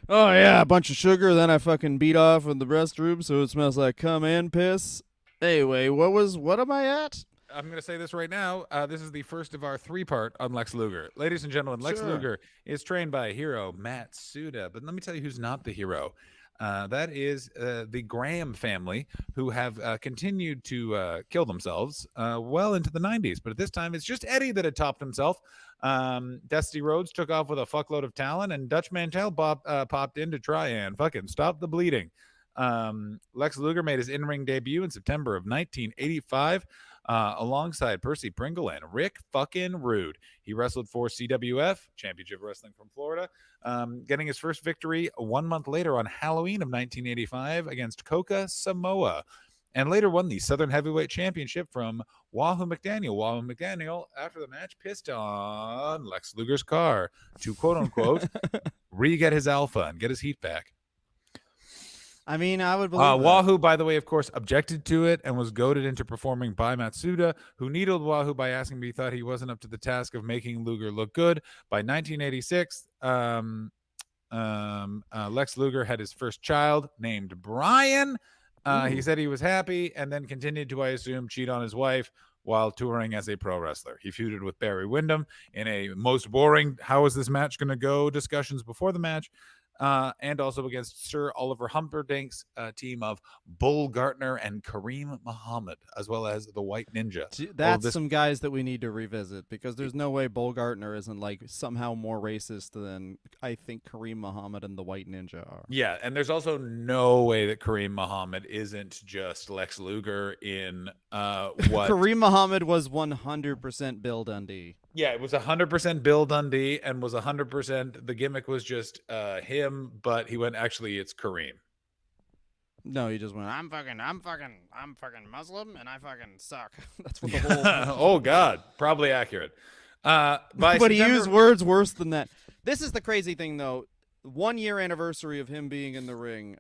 Oh yeah, a bunch of sugar. Then I fucking beat off in the restroom, so it smells like cum and piss. Anyway, what am I at? I'm going to say this right now. This is the first of our 3-part on Lex Luger. Ladies and gentlemen, Lex Luger is trained by hero Matsuda. But let me tell you who's not the hero. That is the Graham family, who have continued to kill themselves well into the 90s. But at this time, it's just Eddie that had topped himself. Dusty Rhodes took off with a fuckload of talent, and Dutch Mantel popped in to try and fucking stop the bleeding. Lex Luger made his in-ring debut in September of 1985 alongside Percy Pringle and Rick fucking Rude. He wrestled for CWF, Championship Wrestling from Florida, getting his first victory 1 month later on Halloween of 1985 against Coca Samoa, and later won the Southern Heavyweight Championship from Wahoo McDaniel. Wahoo McDaniel, after the match, pissed on Lex Luger's car to, quote-unquote, re-get his alpha and get his heat back. I mean, I would believe Wahoo, by the way, of course, objected to it and was goaded into performing by Matsuda, who needled Wahoo by asking if he thought he wasn't up to the task of making Luger look good. By 1986, Lex Luger had his first child named Brian. He said he was happy and then continued to, I assume, cheat on his wife while touring as a pro wrestler. He feuded with Barry Windham in a most boring, how is this match going to go discussions before the match. And also against Sir Oliver Humperdinck's team of Bull Gartner and Kareem Muhammad, as well as the White Ninja. That's some guys that we need to revisit, because there's no way Bull Gartner isn't like somehow more racist than I think Kareem Muhammad and the White Ninja are. Yeah, and there's also no way that Kareem Muhammad isn't just Lex Luger in what Kareem Muhammad was 100% Bill Dundee. Yeah, it was 100% Bill Dundee, and was 100%. The gimmick was just him, but he went, actually, it's Kareem. No, he just went, I'm fucking Muslim and I fucking suck. That's what the whole. Oh God, probably accurate. By But he September, used words worse than that. This is the crazy thing, though. 1 year anniversary of him being in the ring,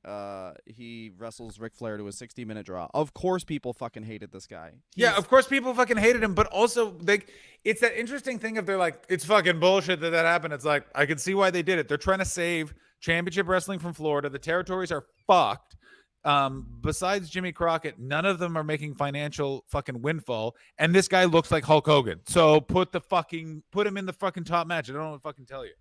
he wrestles Ric Flair to a 60-minute draw. Of course, people fucking hated this guy. yeah, of course, people fucking hated him, but also it's that interesting thing of they're like, it's fucking bullshit that happened. It's like I can see why they did it. They're trying to save championship wrestling from Florida. The territories are fucked. Besides Jimmy Crockett, none of them are making financial fucking windfall, and this guy looks like Hulk Hogan. So put him in the fucking top match. I don't know what to fucking tell you.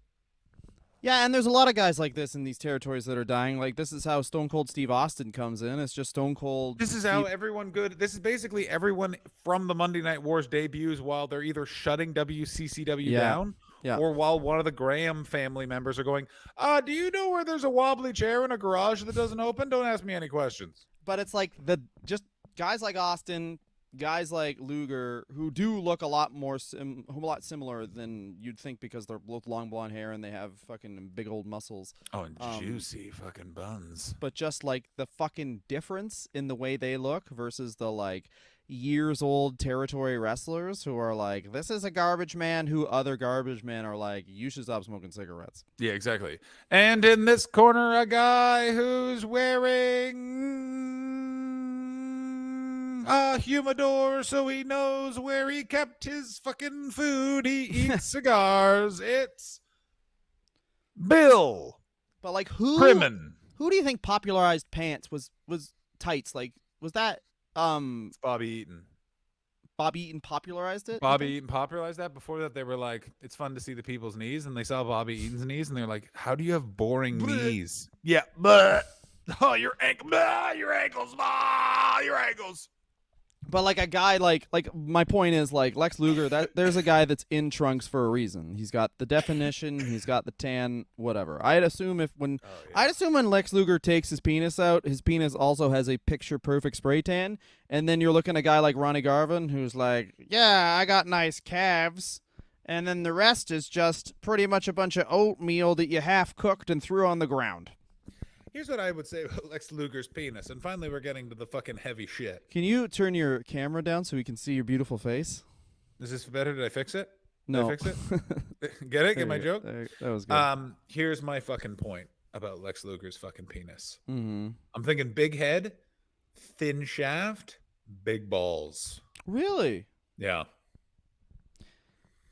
Yeah, and there's a lot of guys like this in these territories that are dying. Like, this is how Stone Cold Steve Austin comes in. It's just Stone Cold. This is how everyone good. This is basically everyone from the Monday Night Wars debuts while they're either shutting WCCW down, or while one of the Graham family members are going, do you know where there's a wobbly chair in a garage that doesn't open? Don't ask me any questions. But it's like just guys like Austin, guys like Luger, who do look a lot similar than you'd think because they're both long blonde hair and they have fucking big old muscles. Oh, and juicy fucking buns. But just like the fucking difference in the way they look versus the like years old territory wrestlers who are like, this is a garbage man, who other garbage men are like, you should stop smoking cigarettes. Yeah, exactly. And in this corner, a guy who's wearing a humidor so he knows where he kept his fucking food. He eats cigars. It's Bill. But like who do you think popularized pants was tights? Like, was that it's Bobby Eaton. Bobby Eaton popularized it? Bobby Eaton popularized that. Before that, they were like, it's fun to see the people's knees, and they saw Bobby Eaton's knees, and they're like, how do you have boring knees? Yeah, but your ankles, your ankles. But like a guy like my point is like Lex Luger, that there's a guy that's in trunks for a reason. He's got the definition, he's got the tan, whatever. I'd assume when Lex Luger takes his penis out, his penis also has a picture perfect spray tan, and then you're looking at a guy like Ronnie Garvin who's like, yeah, I got nice calves, and then the rest is just pretty much a bunch of oatmeal that you half cooked and threw on the ground. Here's what I would say about Lex Luger's penis, and finally we're getting to the fucking heavy shit. Can you turn your camera down so we can see your beautiful face? Is this better? Did I fix it? No. Did I fix it? Get it? Get my joke? That was good. Here's my fucking point about Lex Luger's fucking penis. Mm-hmm. I'm thinking big head, thin shaft, big balls. Really? Yeah.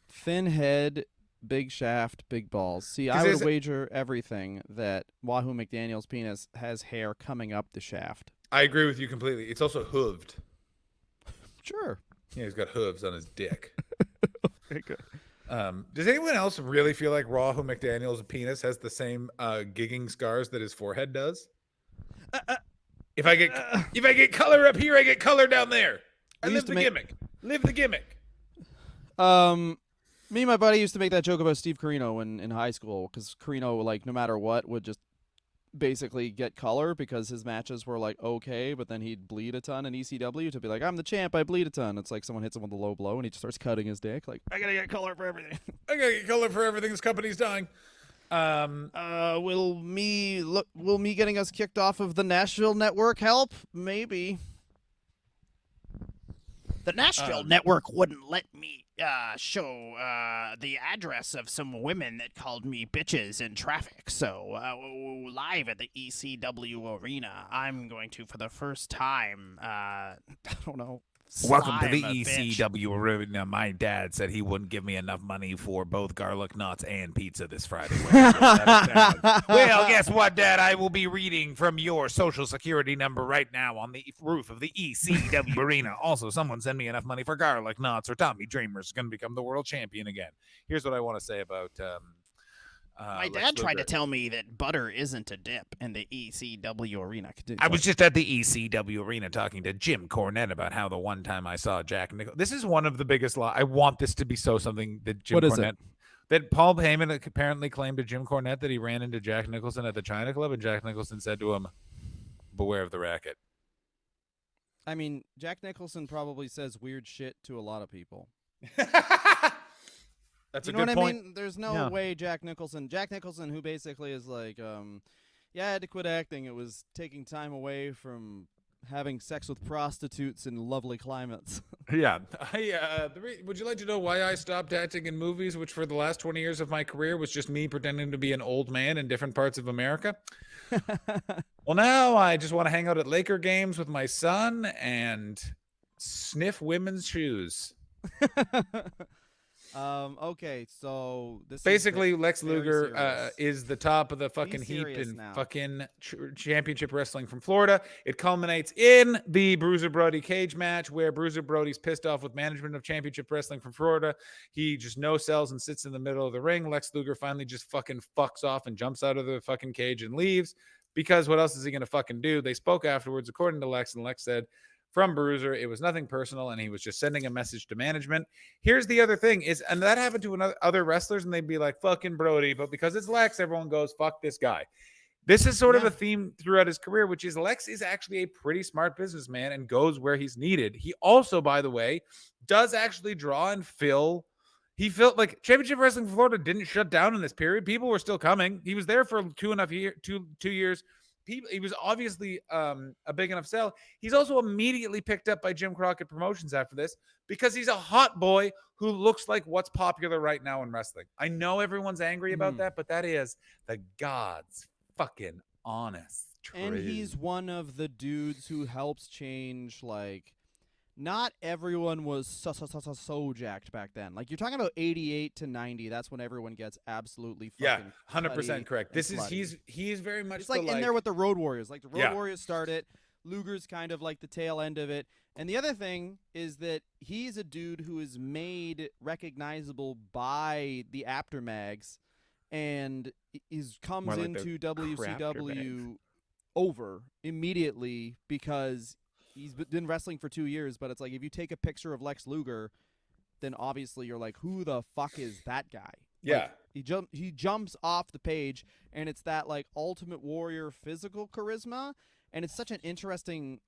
Thin head, big shaft, big balls. See, I would wager everything that Wahoo McDaniel's penis has hair coming up the shaft. I agree with you completely. It's also hooved. Sure. Yeah, he's got hooves on his dick. Okay, good. Does anyone else really feel like Wahoo McDaniel's penis has the same gigging scars that his forehead does? If I get color up here, I get color down there. I live the gimmick. Live the gimmick. Me and my buddy used to make that joke about Steve Corino in high school because Corino, like, no matter what, would just basically get color because his matches were, like, okay, but then he'd bleed a ton in ECW to be like, I'm the champ, I bleed a ton. It's like someone hits him with a low blow and he just starts cutting his dick. Like, I gotta get color for everything. I gotta get color for everything. This company's dying. Will me getting us kicked off of the Nashville network help? Maybe. The Nashville network wouldn't let me show the address of some women that called me bitches in traffic. So live at the ECW arena, I'm going to, for the first time, I don't know. Welcome to the ECW arena. My dad said he wouldn't give me enough money for both garlic knots and pizza this Friday. Well, guess what, Dad? I will be reading from your social security number right now on the roof of the ECW arena. Also, someone send me enough money for garlic knots or Tommy Dreamer's going to become the world champion again. Here's what I want to say about my dad tried to tell me that butter isn't a dip in the ECW arena. I was just at the ECW arena talking to Jim Cornette about how the one time I saw Jack Nicholson. This is one of the biggest lies. I want this to be something that Jim Cornette. That Paul Heyman apparently claimed to Jim Cornette that he ran into Jack Nicholson at the China Club, and Jack Nicholson said to him, "Beware of the racket." I mean, Jack Nicholson probably says weird shit to a lot of people. That's you a know good what point. I mean? There's no way Jack Nicholson, who basically is like, I had to quit acting. It was taking time away from having sex with prostitutes in lovely climates. Yeah. Would you like to know why I stopped acting in movies, which for the last 20 years of my career was just me pretending to be an old man in different parts of America? Well, now I just want to hang out at Laker games with my son and sniff women's shoes. Okay, so this is Basically, Lex very Luger serious. is the top of the Be fucking heap serious in now. fucking championship wrestling from Florida. It culminates in the Bruiser Brody cage match where Bruiser Brody's pissed off with management of championship wrestling from Florida. He just no sells and sits in the middle of the ring. Lex Luger finally just fucking fucks off and jumps out of the fucking cage and leaves because what else is he going to fucking do? They spoke afterwards, according to Lex, and Lex said, from Bruiser, it was nothing personal, and he was just sending a message to management. Here's the other thing is, and that happened to other wrestlers, and they'd be like, fucking Brody, but because it's Lex, everyone goes, fuck this guy. This is sort of Yeah. a theme throughout his career, which is Lex is actually a pretty smart businessman and goes where he's needed. He also, by the way, does actually draw and fill. He felt like Championship Wrestling for Florida didn't shut down in this period. People were still coming. He was there for 2.5 years. He was obviously a big enough sell. He's also immediately picked up by Jim Crockett Promotions after this because he's a hot boy who looks like what's popular right now in wrestling. I know everyone's angry about that, but that is the God's fucking honest truth. And he's one of the dudes who helps change, like, not everyone was so jacked back then. Like, you're talking about 88 to 90. That's when everyone gets absolutely fucking 100% correct. This is slutty. he's very much It's like the, in there with the Road Warriors. Like, the Road Yeah. Warriors started. Luger's kind of like the tail end of it. And the other thing is that he's a dude who is made recognizable by the aftermags and comes More like the into craptermags. WCW over immediately because he's been wrestling for 2 years. But it's like, if you take a picture of Lex Luger, then obviously you're like, who the fuck is that guy? Yeah. Like, he jumps off the page, and it's that like Ultimate Warrior physical charisma, and it's such an interesting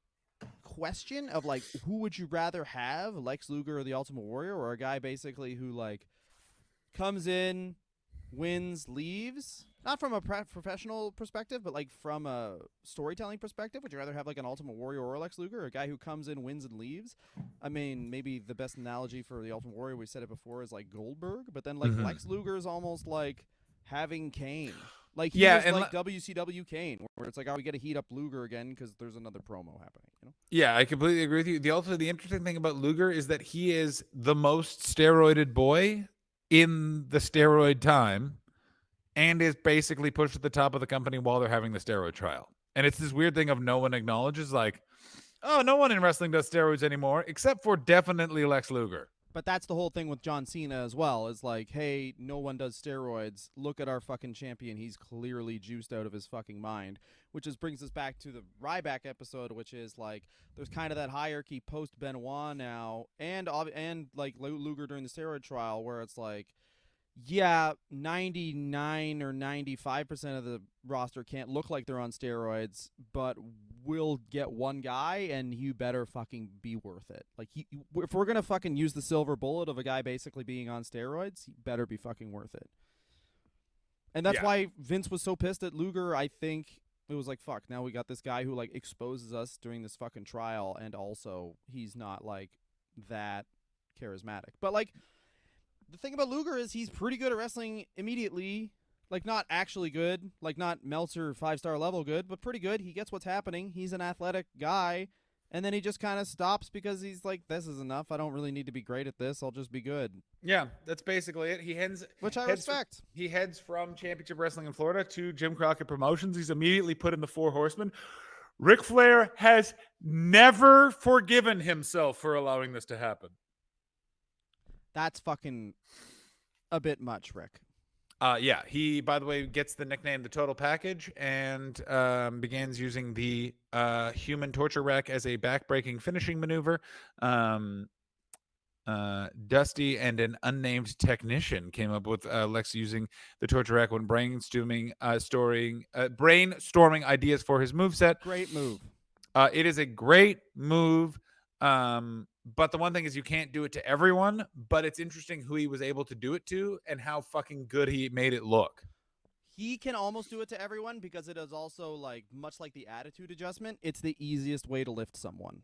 question of like, who would you rather have, Lex Luger or the Ultimate Warrior, or a guy basically who like comes in, wins, leaves? Not from a professional perspective, but like from a storytelling perspective. Would you rather have like an Ultimate Warrior or Lex Luger, or a guy who comes in, wins, and leaves? I mean, maybe the best analogy for the Ultimate Warrior, we said it before, is like Goldberg, but then like Lex Luger is almost like having Kane. Like, he was like WCW Kane, where it's like, oh, we got to heat up Luger again because there's another promo happening. You know? Yeah, I completely agree with you. The interesting thing about Luger is that he is the most steroided boy in the steroid time and is basically pushed to the top of the company while they're having the steroid trial. And it's this weird thing of no one acknowledges, like, oh, no one in wrestling does steroids anymore, except for definitely Lex Luger. But that's the whole thing with John Cena as well. Is like, hey, no one does steroids. Look at our fucking champion. He's clearly juiced out of his fucking mind. Which just brings us back to the Ryback episode, which is like, there's kind of that hierarchy post Benoit now, and like Luger during the steroid trial, where it's like, yeah, 99 or 95% of the roster can't look like they're on steroids, but we'll get one guy, and you better fucking be worth it. Like, if we're going to fucking use the silver bullet of a guy basically being on steroids, he better be fucking worth it. And that's why Vince was so pissed at Luger. I think it was like, fuck, now we got this guy who, like, exposes us during this fucking trial, and also he's not, like, that charismatic. But, like, the thing about Luger is he's pretty good at wrestling immediately. Like, not actually good. Like, not Meltzer 5-star level good, but pretty good. He gets what's happening. He's an athletic guy. And then he just kind of stops because he's like, this is enough. I don't really need to be great at this. I'll just be good. Yeah, that's basically it. Which I respect. He heads from Championship Wrestling in Florida to Jim Crockett Promotions. He's immediately put in the Four Horsemen. Ric Flair has never forgiven himself for allowing this to happen. That's fucking a bit much, Rick. Yeah, he, by the way, gets the nickname The Total Package and begins using the human torture rack as a back-breaking finishing maneuver. Dusty and an unnamed technician came up with Lex using the torture rack when brainstorming ideas for his moveset. Great move. It is a great move. But the one thing is you can't do it to everyone, but it's interesting who he was able to do it to and how fucking good he made it look. he can almost do it to everyone because it is also like much like the attitude adjustment. It's the easiest way to lift someone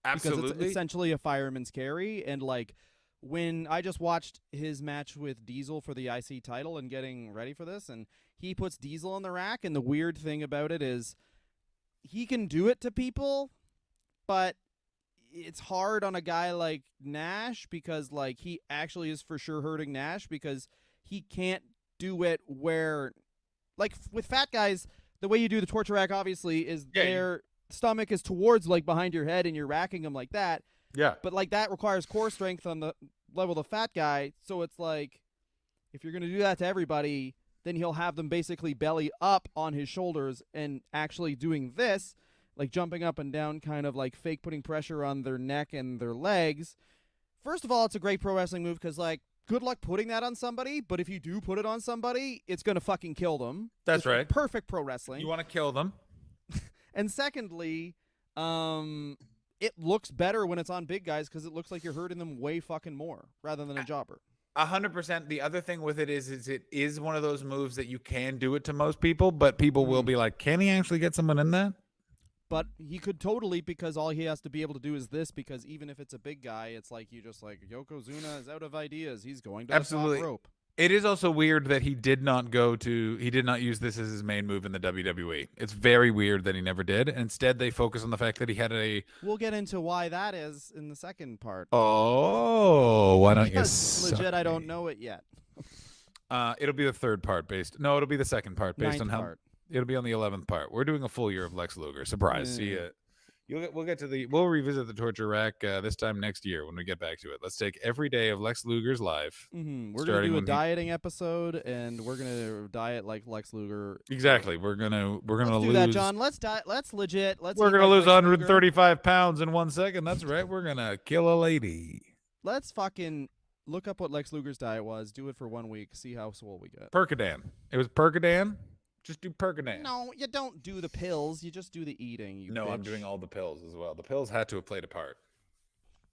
because it's Absolutely. essentially a fireman's carry. And like when I just watched his match with Diesel for the IC title and getting ready for this, and he puts Diesel on the rack, and the weird thing about it is he can do it to people, but it's hard on a guy like Nash because like he actually is for sure hurting Nash because he can't do it where like with fat guys the way you do the torture rack obviously is Yeah. their stomach is towards like behind your head and you're racking them like that, Yeah. but like that requires core strength on the level of the fat guy, so it's like if you're going to do that to everybody then he'll have them basically belly up on his shoulders and actually doing this like jumping up and down, kind of like fake putting pressure on their neck and their legs. First of all, it's a great pro wrestling move because, like, good luck putting that on somebody, but if you do put it on somebody, it's going to fucking kill them. That's It's right. perfect pro wrestling. You want to kill them. And secondly, it looks better when it's on big guys because it looks like you're hurting them way fucking more rather than a jobber. 100%. The other thing with it is it is one of those moves that you can do it to most people, but people will be like, can he actually get someone in that? But he could totally, because all he has to be able to do is this, because even if it's a big guy, it's like you just like, Yokozuna is out of ideas. He's going to Absolutely. the top rope. It is also weird that he did not use this as his main move in the WWE. It's very weird that he never did. Instead, they focus on the fact that he had a. We'll get into why that is in the second part. Oh, why don't you? Legit, I don't know it yet. It'll be the third part based. No, it'll be the second part based Ninth on how. part. It'll be on the 11th part. We're doing a full year of Lex Luger. Surprise. See ya. We'll revisit the torture rack this time next year when we get back to it. Let's take every day of Lex Luger's life. Mm-hmm. We're gonna do a dieting episode, and we're gonna diet like Lex Luger. Exactly. We're gonna let's lose. Do that, John. Let's diet. Let's legit. Let's. We're gonna like lose Lex 135 pounds in 1 second. That's right. We're gonna kill a lady. Let's fucking look up what Lex Luger's diet was. Do it for 1 week. See how swole we get. Percodan. It was Percodan. Just do Percodan. No, you don't do the pills. You just do the eating. No, bitch. I'm doing all the pills as well. The pills had to have played a part.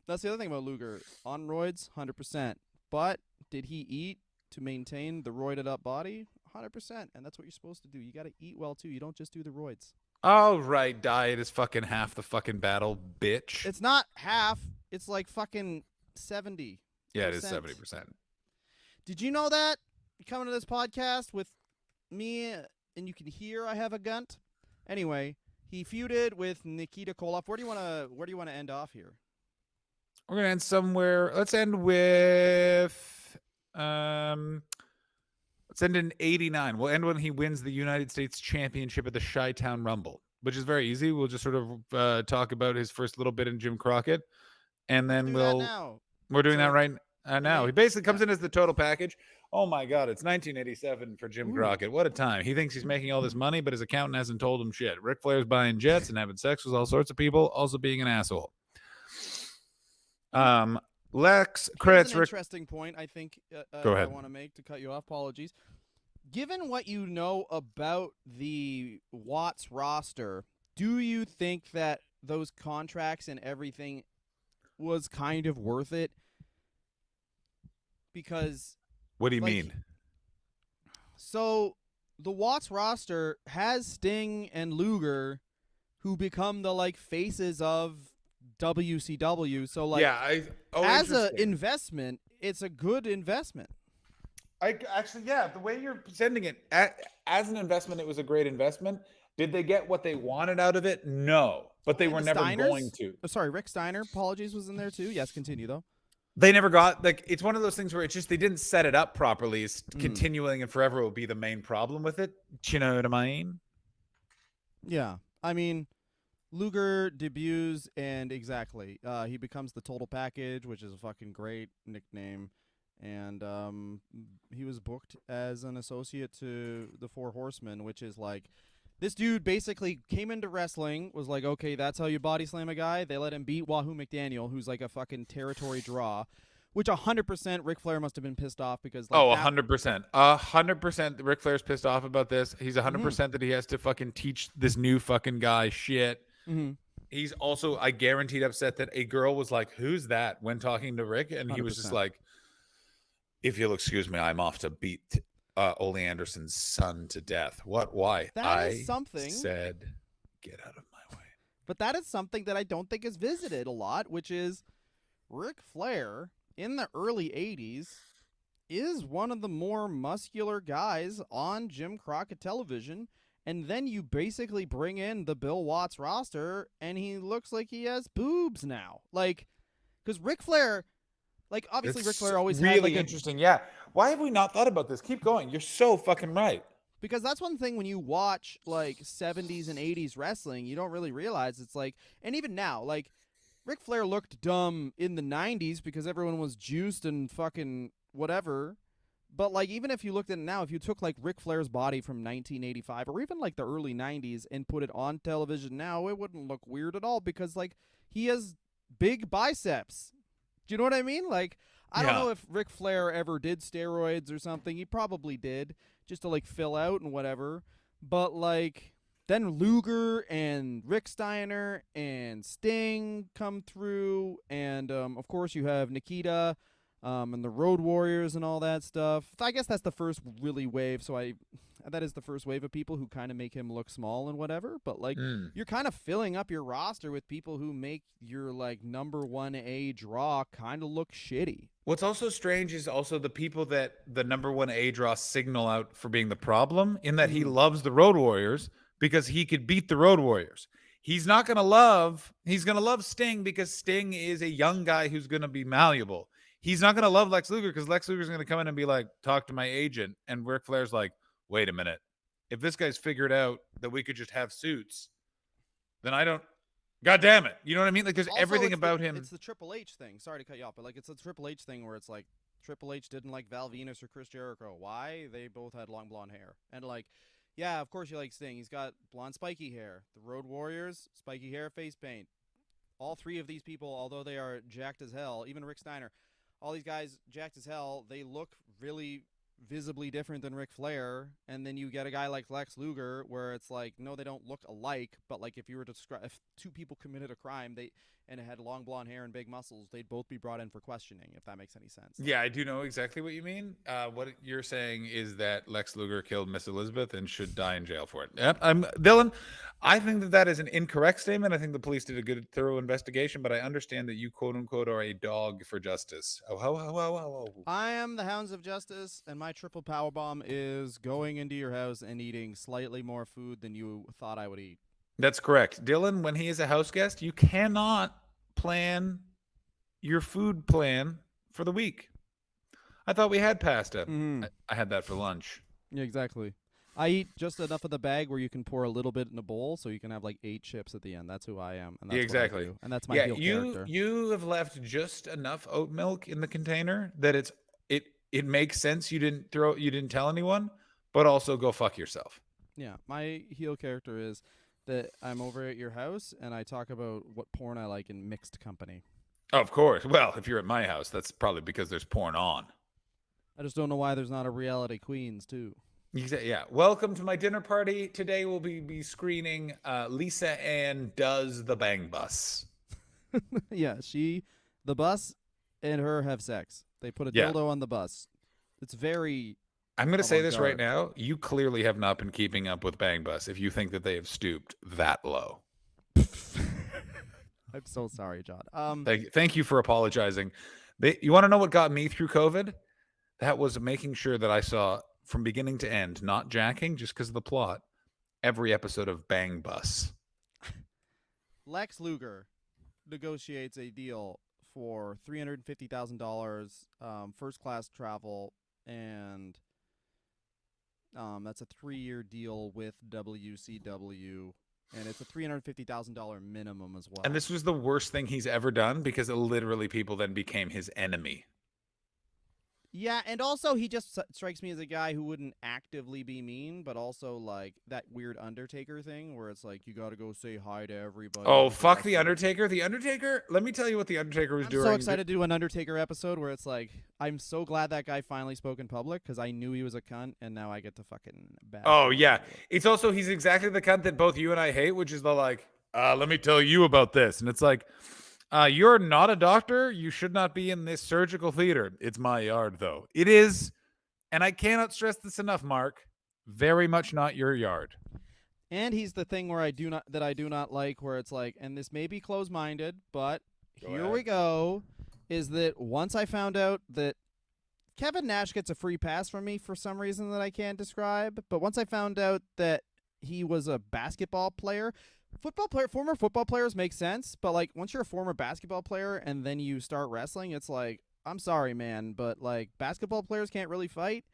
That's the other thing about Luger. On roids, 100%. But did he eat to maintain the roided up body? 100%. And that's what you're supposed to do. You got to eat well, too. You don't just do the roids. Oh, right. Diet is fucking half the fucking battle, bitch. It's not half. It's like fucking 70%. Yeah, it is 70%. Did you know that? You coming to this podcast with me, and you can hear I have a gunt. Anyway, he feuded with Nikita Koloff. Where do you want to end off here? We're gonna end somewhere. Let's end with let's end in '89. We'll end when he wins the United States Championship at the Chi-Town Rumble, which is very easy. We'll just sort of talk about his first little bit in Jim Crockett, and then we're doing that right now. He basically comes in as the total package. Oh my God, it's 1987 for Jim Crockett. What a time. He thinks he's making all this money, but his accountant hasn't told him shit. Ric Flair's buying jets and having sex with all sorts of people, also being an asshole. Lex credits Rick. Interesting point, I think. Go ahead. I want to make to cut you off. Apologies. Given what you know about the Watts roster, do you think that those contracts and everything was kind of worth it? Because what do you mean? So the Watts roster has Sting and Luger, who become the like faces of WCW. So like, as an investment, it's a good investment. The way you're presenting it as an investment, it was a great investment. Did they get what they wanted out of it? No, but they were never going to. Oh, sorry, Rick Steiner, apologies, was in there too. Yes, continue though. They never got it's one of those things where it's just they didn't set it up properly. It's continuing and forever will be the main problem with it. Do you know what I mean? Yeah, I mean, Luger debuts and exactly, he becomes the total package, which is a fucking great nickname, and he was booked as an associate to the Four Horsemen, which is like. This dude basically came into wrestling, was like, okay, that's how you body slam a guy. They let him beat Wahoo McDaniel, who's like a fucking territory draw, which 100% Ric Flair must have been pissed off because. Like, 100%. 100% Ric Flair's pissed off about this. He's 100% that he has to fucking teach this new fucking guy shit. Mm-hmm. He's also, I guaranteed, upset that a girl was like, who's that? When talking to Rick. And 100%. He was just like, if you'll excuse me, I'm off to beat Ole Anderson's son to death. What? Why? That is I something, said, get out of my way. but that is something that I don't think is visited a lot, which is Ric Flair in the early 80s is one of the more muscular guys on Jim Crockett television. And then you basically bring in the Bill Watts roster, and he looks like he has boobs now. Like, because Ric Flair, like, obviously Ric It's Flair always had really like a. interesting. Yeah. Why have we not thought about this? Keep going. You're so fucking right. Because that's one thing when you watch like 70s and 80s wrestling, you don't really realize it's like, and even now, like, Ric Flair looked dumb in the 90s because everyone was juiced and fucking whatever. But like even if you looked at it now, if you took like Ric Flair's body from 1985 or even like the early 90s and put it on television now, it wouldn't look weird at all because like he has big biceps. Do you know what I mean? Like I don't Yeah. know if Ric Flair ever did steroids or something. He probably did just to like fill out and whatever. But like then Luger and Rick Steiner and Sting come through, and of course you have Nikita, and the Road Warriors and all that stuff. I guess that's the first really wave. That is the first wave of people who kind of make him look small and whatever. But like, Mm. you're kind of filling up your roster with people who make your like number 1A draw kind of look shitty. What's also strange is also the people that the number one A draw signal out for being the problem, in that he loves the Road Warriors because he could beat the Road Warriors. He's gonna love Sting because Sting is a young guy who's gonna be malleable. He's not gonna love Lex Luger because Lex Luger's gonna come in and be like, talk to my agent. And Ric Flair's like, wait a minute. If this guy's figured out that we could just have suits, then I don't. God damn it. You know what I mean? Like there's Also, everything it's about the, him. It's the Triple H thing. Sorry to cut you off, but like it's a Triple H thing where it's like Triple H didn't like Val Venus or Chris Jericho. Why? They both had long blonde hair. And like, yeah, of course you like Sting. He's got blonde spiky hair. The Road Warriors, spiky hair, face paint. All three of these people, although they are jacked as hell, even Rick Steiner, all these guys jacked as hell, they look really visibly different than Ric Flair. And then you get a guy like Lex Luger where it's like, no, they don't look alike, but like if you were to describe, if two people committed a crime, and it had long blonde hair and big muscles, they'd both be brought in for questioning, if that makes any sense. Yeah, I do know exactly what you mean. What you're saying is that Lex Luger killed Miss Elizabeth and should die in jail for it. Yep, I'm Dylan. I think that that is an incorrect statement. I think the police did a good, thorough investigation, but I understand that you quote unquote are a dog for justice. Oh, ho, ho, ho, ho, ho. I am the Hounds of Justice, and my triple power bomb is going into your house and eating slightly more food than you thought I would eat. That's correct, Dylan. When he is a house guest, you cannot plan your food plan for the week. I thought we had pasta. I had that for lunch. Yeah, exactly. I eat just enough of the bag where you can pour a little bit in a bowl, so you can have like 8 chips at the end. That's who I am, and that's Yeah, exactly. What I do. And that's my Yeah, heel you character. you have left just enough oat milk in the container that it makes sense you didn't tell anyone, but also go fuck yourself. Yeah, my heel character is that I'm over at your house and I talk about what porn I like in mixed company. Of course. Well, if you're at my house, that's probably because there's porn on. I just don't know why there's not a reality queens too. Yeah. Welcome to my dinner party. Today we'll be screening Lisa Ann Does the Bang Bus. Yeah, the bus, and her have sex. They put a Yeah. dildo on the bus. It's very. I'm going to say this right avant-garde. now. You clearly have not been keeping up with Bang Bus if you think that they have stooped that low. I'm so sorry, John. Thank you for apologizing. You want to know what got me through COVID? That was making sure that I saw from beginning to end, not jacking just because of the plot, every episode of Bang Bus. Lex Luger negotiates a deal for $350,000, first class travel, and that's a 3-year deal with WCW, and it's a $350,000 minimum as well. And this was the worst thing he's ever done because literally people then became his enemy. Yeah, and also he just strikes me as a guy who wouldn't actively be mean, but also like that weird Undertaker thing where it's like you got to go say hi to everybody. Oh, fuck the Undertaker. The Undertaker, let me tell you what the Undertaker was I'm doing. so excited to do an Undertaker episode where it's like I'm so glad that guy finally spoke in public because I knew he was a cunt, and now I get to fucking bash Oh, him yeah. in public. It's also, he's exactly the cunt that both you and I hate, which is the like, let me tell you about this. And it's like, you're not a doctor. You should not be in this surgical theater. It's my yard, though. It is And I cannot stress this enough, Mark. Very much not your yard. And he's the thing where I do not like, where it's like, and this may be close-minded, but Go here ahead. we go, is that once I found out that Kevin Nash gets a free pass from me for some reason that I can't describe, but once I found out that he was a basketball player, former football players make sense, but like once you're a former basketball player and then you start wrestling, it's like, I'm sorry, man, but like basketball players can't really fight.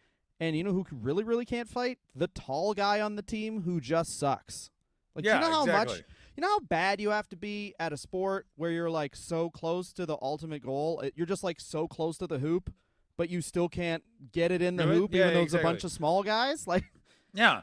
And you know who really, really can't fight? The tall guy on the team who just sucks. Like, do you Yeah, know how exactly. much, you know how bad you have to be at a sport where you're like so close to the ultimate goal? You're just like so close to the hoop, but you still can't get it in the Do it? hoop, Yeah, even though it's a exactly. bunch of small guys. Like, Yeah.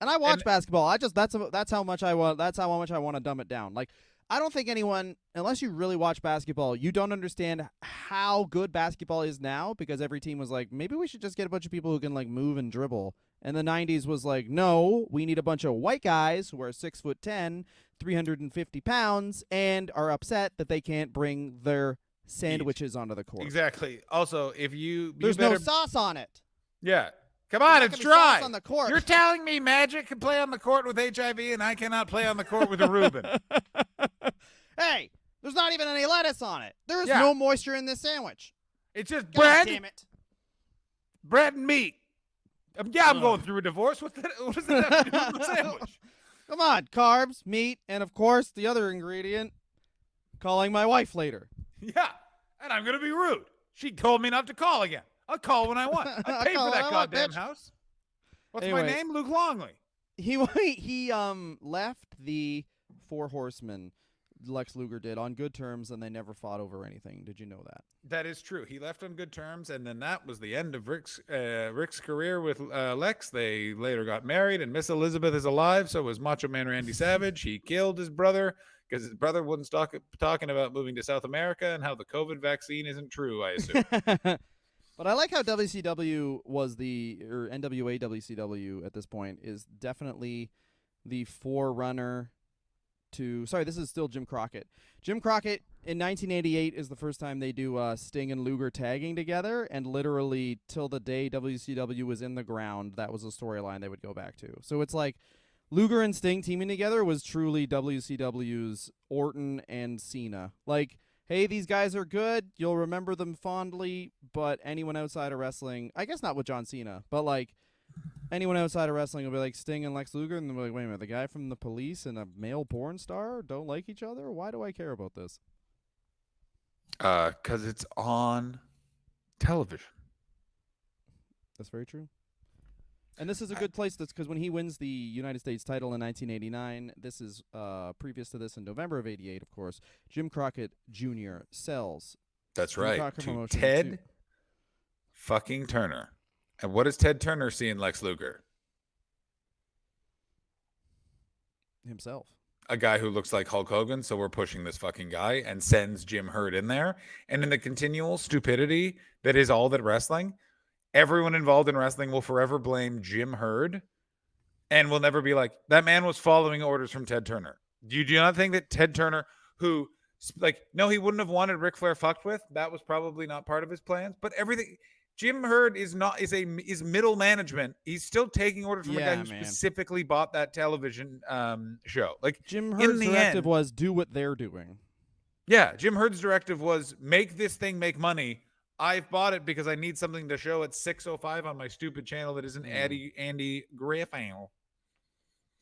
and I watch And basketball. That's how much I want. That's how much I want to dumb it down. Like, I don't think anyone, unless you really watch basketball, you don't understand how good basketball is now, because every team was like, maybe we should just get a bunch of people who can like move and dribble. And the 90s was like, no, we need a bunch of white guys who are 6'10", 350 pounds, and are upset that they can't bring their sandwiches onto the court. exactly. Also, if you There's better, no sauce on it. yeah. Come There's on, not it's gonna be sauce dry. on the court. You're telling me Magic can play on the court with HIV and I cannot play on the court with a Reuben. Hey, there's not even any lettuce on it. There's Yeah. no moisture in this sandwich. It's just God bread, damn it. bread and meat. Yeah, I'm Ugh. going through a divorce. What does that have to do with the sandwich? Come on, carbs, meat, and of course the other ingredient, calling my wife later. Yeah, and I'm going to be rude. She told me not to call again. I'll call when I want. I paid call for when that I want, goddamn bitch. house. What's Anyway. my name? Luke Longley. He left the Four Horsemen, Lex Luger did, on good terms, and they never fought over anything. Did you know that? That is true. He left on good terms, and then that was the end of Rick's career with Lex. They later got married, and Miss Elizabeth is alive. So was Macho Man Randy Savage. He killed his brother because his brother wouldn't stop talking about moving to South America and how the COVID vaccine isn't true, I assume. But I like how WCW was or NWA WCW at this point is definitely the forerunner to. Sorry, this is still Jim Crockett. Jim Crockett in 1988 is the first time they do Sting and Luger tagging together, and literally till the day WCW was in the ground, that was a storyline they would go back to. So it's like Luger and Sting teaming together was truly WCW's Orton and Cena. Like, hey, these guys are good. You'll remember them fondly, but anyone outside of wrestling, I guess not with John Cena, but like anyone outside of wrestling will be like Sting and Lex Luger, and they'll be like, wait a minute, the guy from the Police and a male porn star don't like each other? Why do I care about this? Because it's on television. That's very true. And this is a good place because when he wins the United States title in 1989, this is previous to this in November of 88, of course, Jim Crockett Jr. sells That's Jim right. Crockett To Promotions Ted fucking Turner. And what does Ted Turner see in Lex Luger? himself. A guy who looks like Hulk Hogan, so we're pushing this fucking guy, and sends Jim Herd in there. And in the continual stupidity that is all that wrestling, everyone involved in wrestling will forever blame Jim Herd and will never be like, that man was following orders from Ted Turner. Do you not think that Ted Turner, who, like, no, he wouldn't have wanted Ric Flair fucked with. That was probably not part of his plans. But everything, Jim Herd is middle management. He's still taking orders from a guy who specifically bought that television show. Like, Jim Herd's directive was do what they're doing. Yeah, Jim Herd's directive was make this thing make money. I've bought it because I need something to show at 6:05 on my stupid channel that isn't Andy Griffin.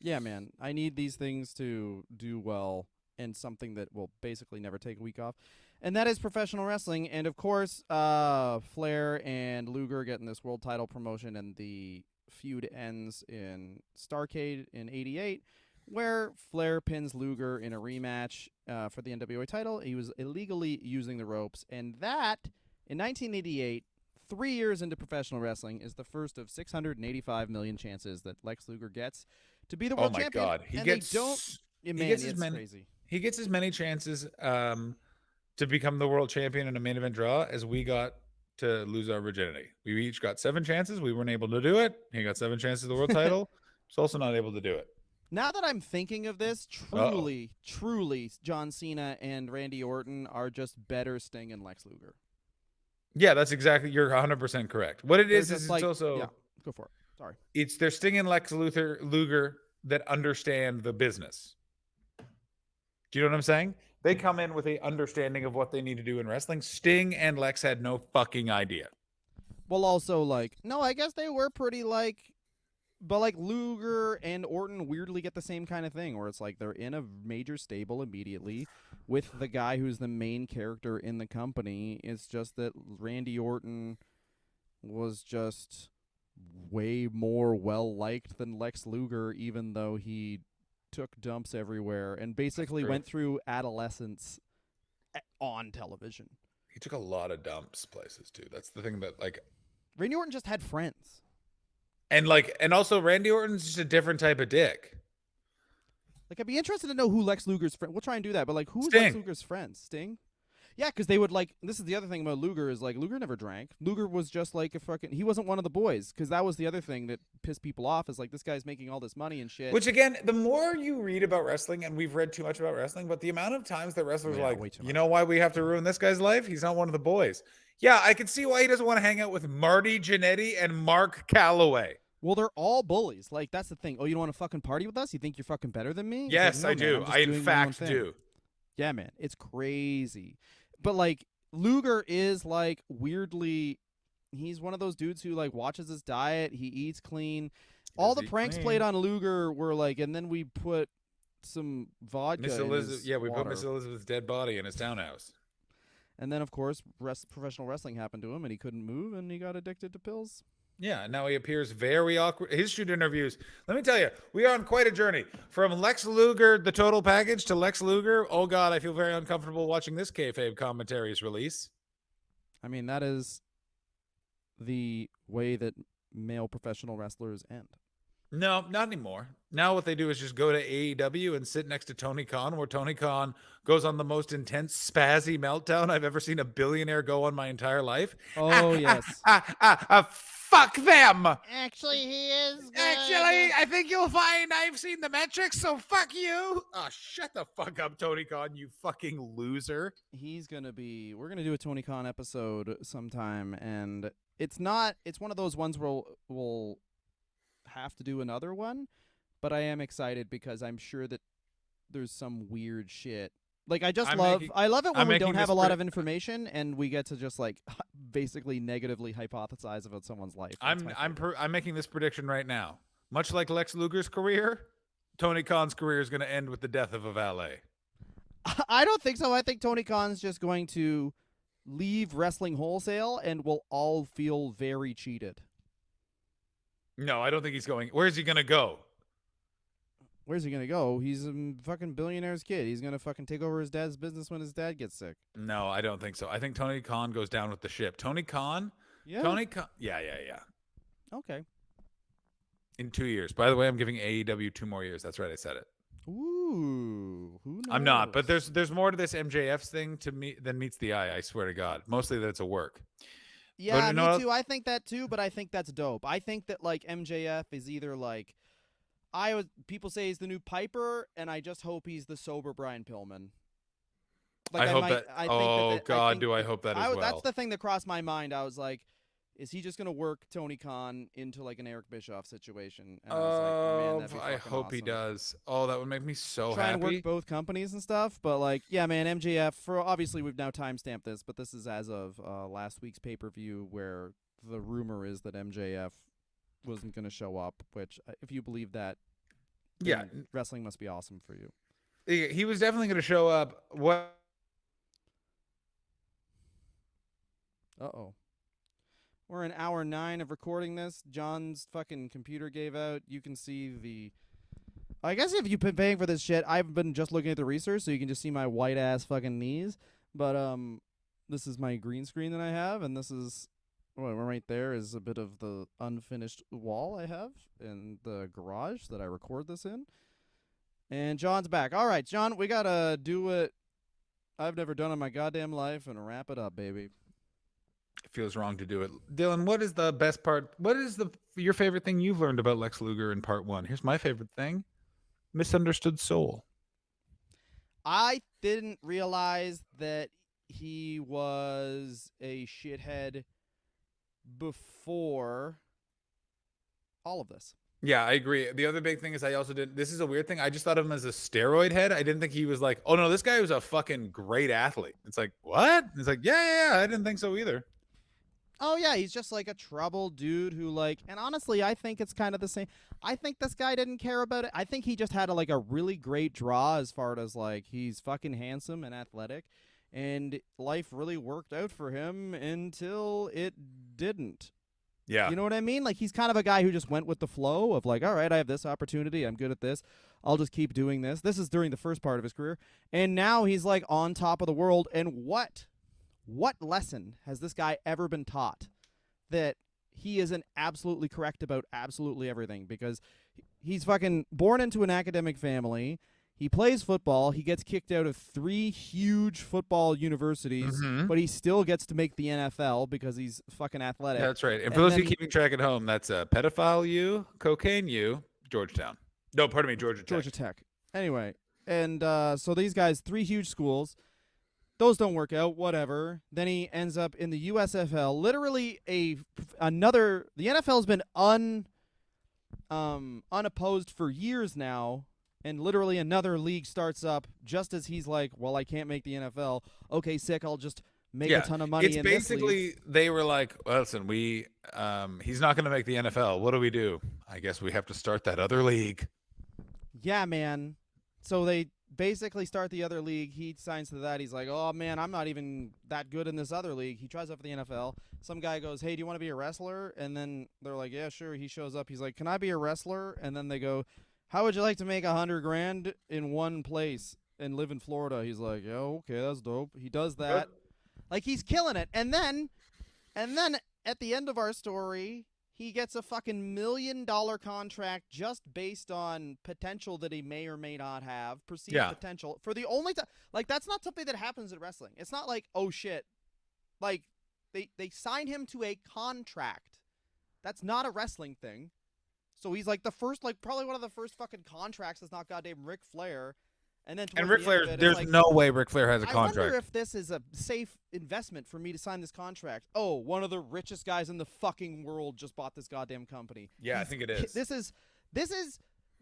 Yeah, man. I need these things to do well and something that will basically never take a week off. And that is professional wrestling. And, of course, Flair and Luger getting this world title promotion, and the feud ends in Starrcade in 88, where Flair pins Luger in a rematch for the NWA title. He was illegally using the ropes. And that, in 1988, 3 years into professional wrestling, is the first of 685 million chances that Lex Luger gets to be the world champion. Oh my God, he gets crazy. He gets as many chances to become the world champion in a main event draw as we got to lose our virginity. We each got 7 chances. We weren't able to do it. He got 7 chances to the world title. He's also not able to do it. Now that I'm thinking of this, truly, John Cena and Randy Orton are just better Sting and Lex Luger. Yeah, that's exactly. You're 100% correct. What it They're is just it's like, yeah, also go for it. Sorry. they're stinging Lex Luger that understand the business. Do you know what I'm saying? They come in with a understanding of what they need to do in wrestling. Sting and Lex had no fucking idea. Well, also like, no, I guess they were pretty like, but like Luger and Orton weirdly get the same kind of thing where it's like they're in a major stable immediately with the guy who's the main character in the company. It's just that Randy Orton was just way more well liked than Lex Luger, even though he took dumps everywhere and basically True. went through adolescence on television. He took a lot of dumps places too. That's the thing that like Randy Orton just had friends. and also Randy Orton's just a different type of dick. Like, I'd be interested to know who Lex Luger's friend. We'll try and do that, but like, who is Lex Sting. Luger's friend? Sting. Yeah, because they would like. This is the other thing about Luger is like Luger never drank. Luger was just like a fucking. He wasn't one of the boys because that was the other thing that pissed people off. Is like this guy's making all this money and shit. Which again, the more you read about wrestling, and we've read too much about wrestling, but the amount of times that wrestlers are Yeah, like, way too you much. know why we have to ruin this guy's life? He's not one of the boys. Yeah, I can see why he doesn't want to hang out with Marty Jannetty and Mark Calloway. Well, they're all bullies. Like that's the thing. Oh, you don't want to fucking party with us? You think you're fucking better than me? It's Yes, like, I no, man, do. I'm just I in doing my own fact thing. do. Yeah, man, it's crazy. But like Luger is like weirdly, he's one of those dudes who like watches his diet. He eats clean. All the pranks played on Luger were like, and then we put some vodka Miss in Elizabeth. his Yeah, we water. put Miss Elizabeth's dead body in his townhouse. And then of course, professional wrestling happened to him, and he couldn't move, and he got addicted to pills. Yeah, now he appears very awkward. His shoot interviews. Let me tell you, we are on quite a journey from Lex Luger, the total package, to Lex Luger. Oh God, I feel very uncomfortable watching this kayfabe commentaries release. I mean, that is the way that male professional wrestlers end. No, not anymore. Now what they do is just go to AEW and sit next to Tony Khan, where Tony Khan goes on the most intense spazzy meltdown I've ever seen a billionaire go on my entire life. Oh yes. Fuck them. Actually, he is. Actually, I think you'll find I've seen the metrics, so fuck you. Oh, shut the fuck up, Tony Khan, you fucking loser. He's gonna be. We're gonna do a Tony Khan episode sometime, and it's not. It's one of those ones where we'll have to do another one, but I am excited because I'm sure that there's some weird shit. Like I love it when we don't have a lot of information and we get to just like basically negatively hypothesize about someone's life. I'm making this prediction right now. Much like Lex Luger's career, Tony Khan's career is going to end with the death of a valet. I don't think so. I think Tony Khan's just going to leave wrestling wholesale and we'll all feel very cheated. No, I don't think he's going. Where's he going to go? Where's he gonna go? He's a fucking billionaire's kid. He's gonna fucking take over his dad's business when his dad gets sick. No, I don't think so. I think Tony Khan goes down with the ship. Tony Khan? Yeah. Tony Khan? Yeah. Okay. In 2 years. By the way, I'm giving AEW 2 more years. That's right. I said it. Ooh. Who knows? I'm not, but there's more to this MJF thing to me than meets the eye. I swear to God. Mostly that it's a work. Yeah, me too. I think that too, but I think that's dope. I think that like MJF is either like people say he's the new Piper, and I just hope he's the sober Brian Pillman. Like, I hope that. I hope that as well. That's the thing that crossed my mind. I was like, is he just gonna work Tony Khan into like an Eric Bischoff situation? And I was like, man, that'd be I hope awesome. he does. Oh, that would make me so Try happy. and work both companies and stuff, but like, yeah, man, MJF. For obviously, we've now timestamped this, but this is as of last week's pay-per-view, where the rumor is that MJF wasn't going to show up. Which, if you believe that, yeah, wrestling must be awesome for you. He was definitely going to show up. What? Uh-oh. We're in hour 9 of recording this. John's fucking computer gave out. You can see the... I guess if you've been paying for this shit, I've been just looking at the research, so you can just see my white-ass fucking knees. But, this is my green screen that I have, and this is... Well, right there is a bit of the unfinished wall I have in the garage that I record this in. And John's back. All right, John, we gotta do what I've never done in my goddamn life and wrap it up, baby. It feels wrong to do it. Dylan, what is the best part? What is your favorite thing you've learned about Lex Luger in part 1? Here's my favorite thing. Misunderstood soul. I didn't realize that he was a shithead before all of this. Yeah, I agree. The other big thing is I also did. This is a weird thing. I just thought of him as a steroid head. I didn't think he was like, oh no, this guy was a fucking great athlete. It's like what? It's like yeah. I didn't think so either. Oh yeah, he's just like a troubled dude who like, and honestly, I think it's kind of the same. I think this guy didn't care about it. I think he just had like a really great draw as far as like he's fucking handsome and athletic, and life really worked out for him until it didn't. Yeah. You know what I mean? Like he's kind of a guy who just went with the flow of like, all right, I have this opportunity, I'm good at this, I'll just keep doing this. This is during the first part of his career, and now he's like on top of the world. And what lesson has this guy ever been taught that he isn't absolutely correct about absolutely everything? Because he's fucking born into an academic family. He plays football. He gets kicked out of 3 huge football universities, Mm-hmm. but he still gets to make the NFL because he's fucking athletic. Yeah, that's right. And for And those of you then keeping track at home, that's pedophile U, cocaine U, Georgetown. No, pardon me, Georgia Tech. Georgia Tech. Anyway, and so these guys, 3 huge schools. Those don't work out, whatever. Then he ends up in the USFL. Literally another. The NFL's been unopposed for years now, and literally another league starts up just as he's like, well, I can't make the NFL. Okay, sick. I'll just make a ton of money It's in this basically league. they were like, well, listen, he's not going to make the NFL. What do we do? I guess we have to start that other league. Yeah, man. So they basically start the other league. He signs to that. He's like, oh, man, I'm not even that good in this other league. He tries out for the NFL. Some guy goes, hey, do you want to be a wrestler? And then they're like, yeah, sure. He shows up. He's like, can I be a wrestler? And then they go, how would you like to make $100,000 in one place and live in Florida? He's like, yeah, okay, that's dope. He does that. Like, he's killing it. And then at the end of our story, he gets a fucking $1 million contract just based on potential that he may or may not have, perceived potential. For the only time, like, that's not something that happens in wrestling. It's not like, oh shit, like they signed him to a contract. That's not a wrestling thing. So he's like the first, like probably one of the first fucking contracts that's not goddamn Ric Flair. And then Ric Flair, there's like, no way Ric Flair has a contract. I wonder if this is a safe investment for me to sign this contract. Oh, one of the richest guys in the fucking world just bought this goddamn company. Yeah, I think it is. This is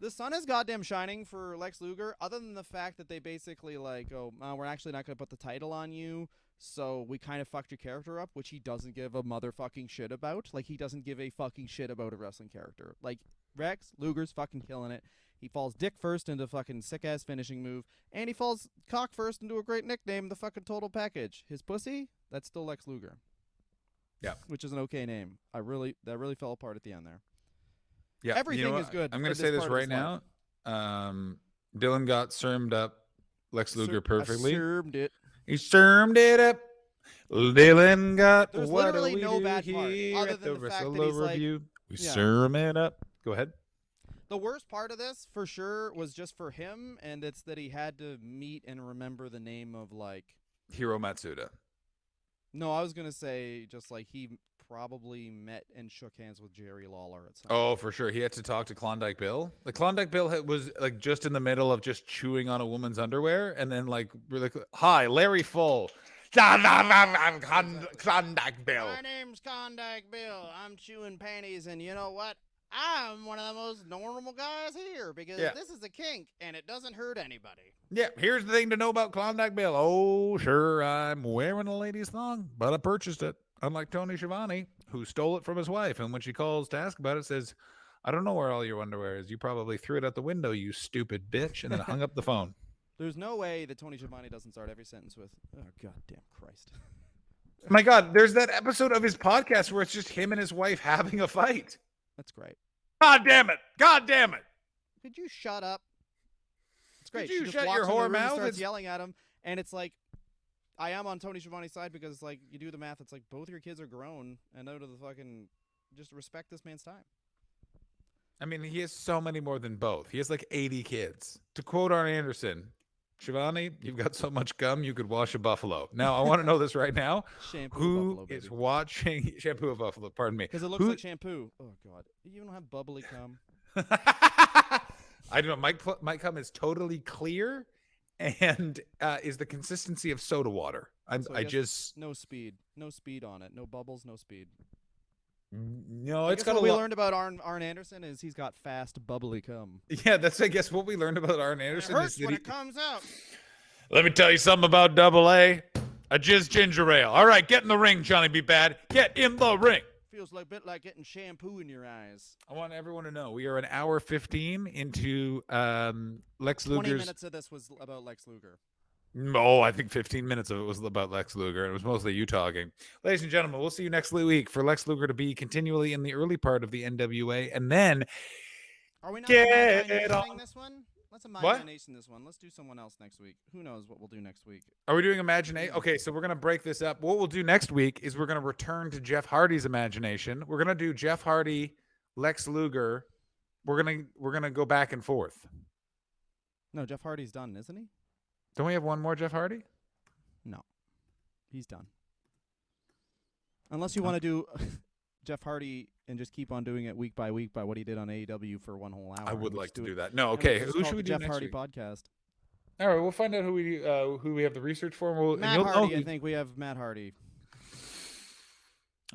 the sun is goddamn shining for Lex Luger. Other than the fact that they basically like, oh, we're actually not gonna put the title on you, so we kind of fucked your character up, which he doesn't give a motherfucking shit about. Like he doesn't give a fucking shit about a wrestling character. Like Lex Luger's fucking killing it. He falls dick first into fucking sick-ass finishing move, and he falls cock first into a great nickname, the fucking total package. His pussy, that's still Lex Luger. Yeah. Which is an okay name. That really fell apart at the end there. Yeah. Everything is good. I'm going to say this right now. Dylan got sermed up Lex Luger perfectly. Sermed it. He sermed it up. Dylan got There's what literally do we no do bad part, here other at than the the fact that Wrestle he's like, Review. We yeah. serm it up. Go ahead. The worst part of this, for sure, was just for him, and it's that he had to meet and remember the name of, like... Hiro Matsuda. No, I was going to say just, like, he probably met and shook hands with Jerry Lawler at some Oh, for sure. He had to talk to Klondike Bill. Like, Klondike Bill was, like, just in the middle of just chewing on a woman's underwear, and then, like, really, hi, Larry Full. Klondike Bill. My name's Klondike Bill. I'm chewing panties, and you know what? I'm one of the most normal guys here because this is a kink and it doesn't hurt anybody. Yeah, here's the thing to know about Klondike Bill. Oh, sure, I'm wearing a lady's thong, but I purchased it. Unlike Tony Schiavone, who stole it from his wife, and when she calls to ask about it, says, I don't know where all your underwear is. You probably threw it out the window, you stupid bitch, and then hung up the phone. There's no way that Tony Schiavone doesn't start every sentence with, oh, goddamn Christ. My God, there's that episode of his podcast where it's just him and his wife having a fight. That's great. God damn it. God damn it. Could you shut up? It's great. Could you she just shut walks your in the whore room and mouth? starts yelling at him, and it's like, I am on Tony Schiavone's side because, like, you do the math. It's like both your kids are grown and out of the fucking, just respect this man's time. I mean, he has so many more than both. He has like 80 kids. To quote Arn Anderson, Schiavone, you've got so much gum you could wash a buffalo. Now, I want to know this right now. Shampoo Who buffalo, is baby. watching shampoo of buffalo? Pardon me. Because it looks like shampoo. Oh, God. You don't have bubbly cum. I don't know. My cum is totally clear and is the consistency of soda water. So I guess just no speed on it, no bubbles, no speed. no. I It's guess got what a we lot. learned about Arn Anderson is he's got fast, bubbly cum. Yeah, that's I guess what we learned about Arn It Anderson hurts is that when he, it comes out. let me tell you something about Double A. A jizz ginger ale. All right, get in the ring, Johnny B. Bad. Get in the ring. Feels like a bit like getting shampoo in your eyes. I want everyone to know we are an hour 15 into Lex 20 Luger's. minutes of this was about Lex Luger. Oh, I think 15 minutes of it was about Lex Luger. It was mostly you talking. Ladies and gentlemen, we'll see you next week for Lex Luger to be continually in the early part of the NWA and then Are we not get imagining on. this one? Let's What? imagination this one. Let's do someone else next week. Who knows what we'll do next week? Are we doing imagination? Okay, so we're going to break this up. What we'll do next week is we're going to return to Jeff Hardy's imagination. We're going to do Jeff Hardy, Lex Luger. We're going to go back and forth. No, Jeff Hardy's done, isn't he? Don't we have one more Jeff Hardy? No. He's done. Unless you want to do Jeff Hardy and just keep on doing it week by what he did on AEW for one whole hour. I would We'll like just to it. do that. No, And okay. we'll just Who call should it we the do Jeff next Hardy week? podcast? All right, we'll find out who we have the research for. And Matt you'll Hardy, know I think we have Matt Hardy.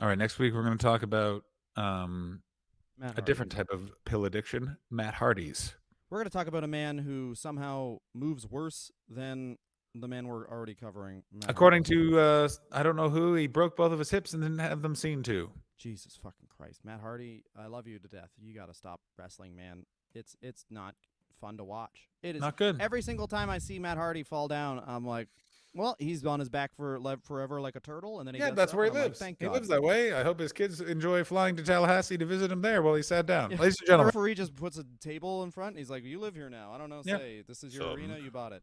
All right, next week we're going to talk about Matt a different type of pill addiction, Matt Hardy's. We're going to talk about a man who somehow moves worse than the man we're already covering. Matt According Hardy. to I don't know who, he broke both of his hips and didn't have them seen to. Jesus fucking Christ, Matt Hardy, I love you to death. You got to stop wrestling, man. It's not fun to watch. It is Not good. Every single time I see Matt Hardy fall down, I'm like, well, he's on his back for forever like a turtle, and then he Yeah, gets that's up, where he and I'm like, lives. thank He God. lives that way. I hope his kids enjoy flying to Tallahassee to visit him there while he sat down. Yeah. Ladies and The gentlemen, referee just puts a table in front. And he's like, "You live here now. I don't know. Yeah. Say this is your arena. You bought it."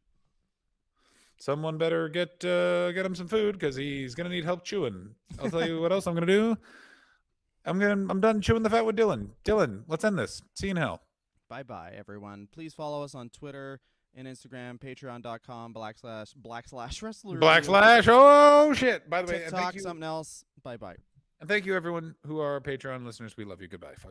someone better get him some food because he's gonna need help chewing. I'll tell you what else I'm gonna do. I'm done chewing the fat with Dylan. Dylan, let's end this. See you in hell. Bye bye, everyone. Please follow us on Twitter and Instagram, patreon.com/wrestler. / oh shit. By the way, and TikTok, thank you, something else. Bye bye. and thank you everyone who are Patreon listeners. We love you. Goodbye. Fuck.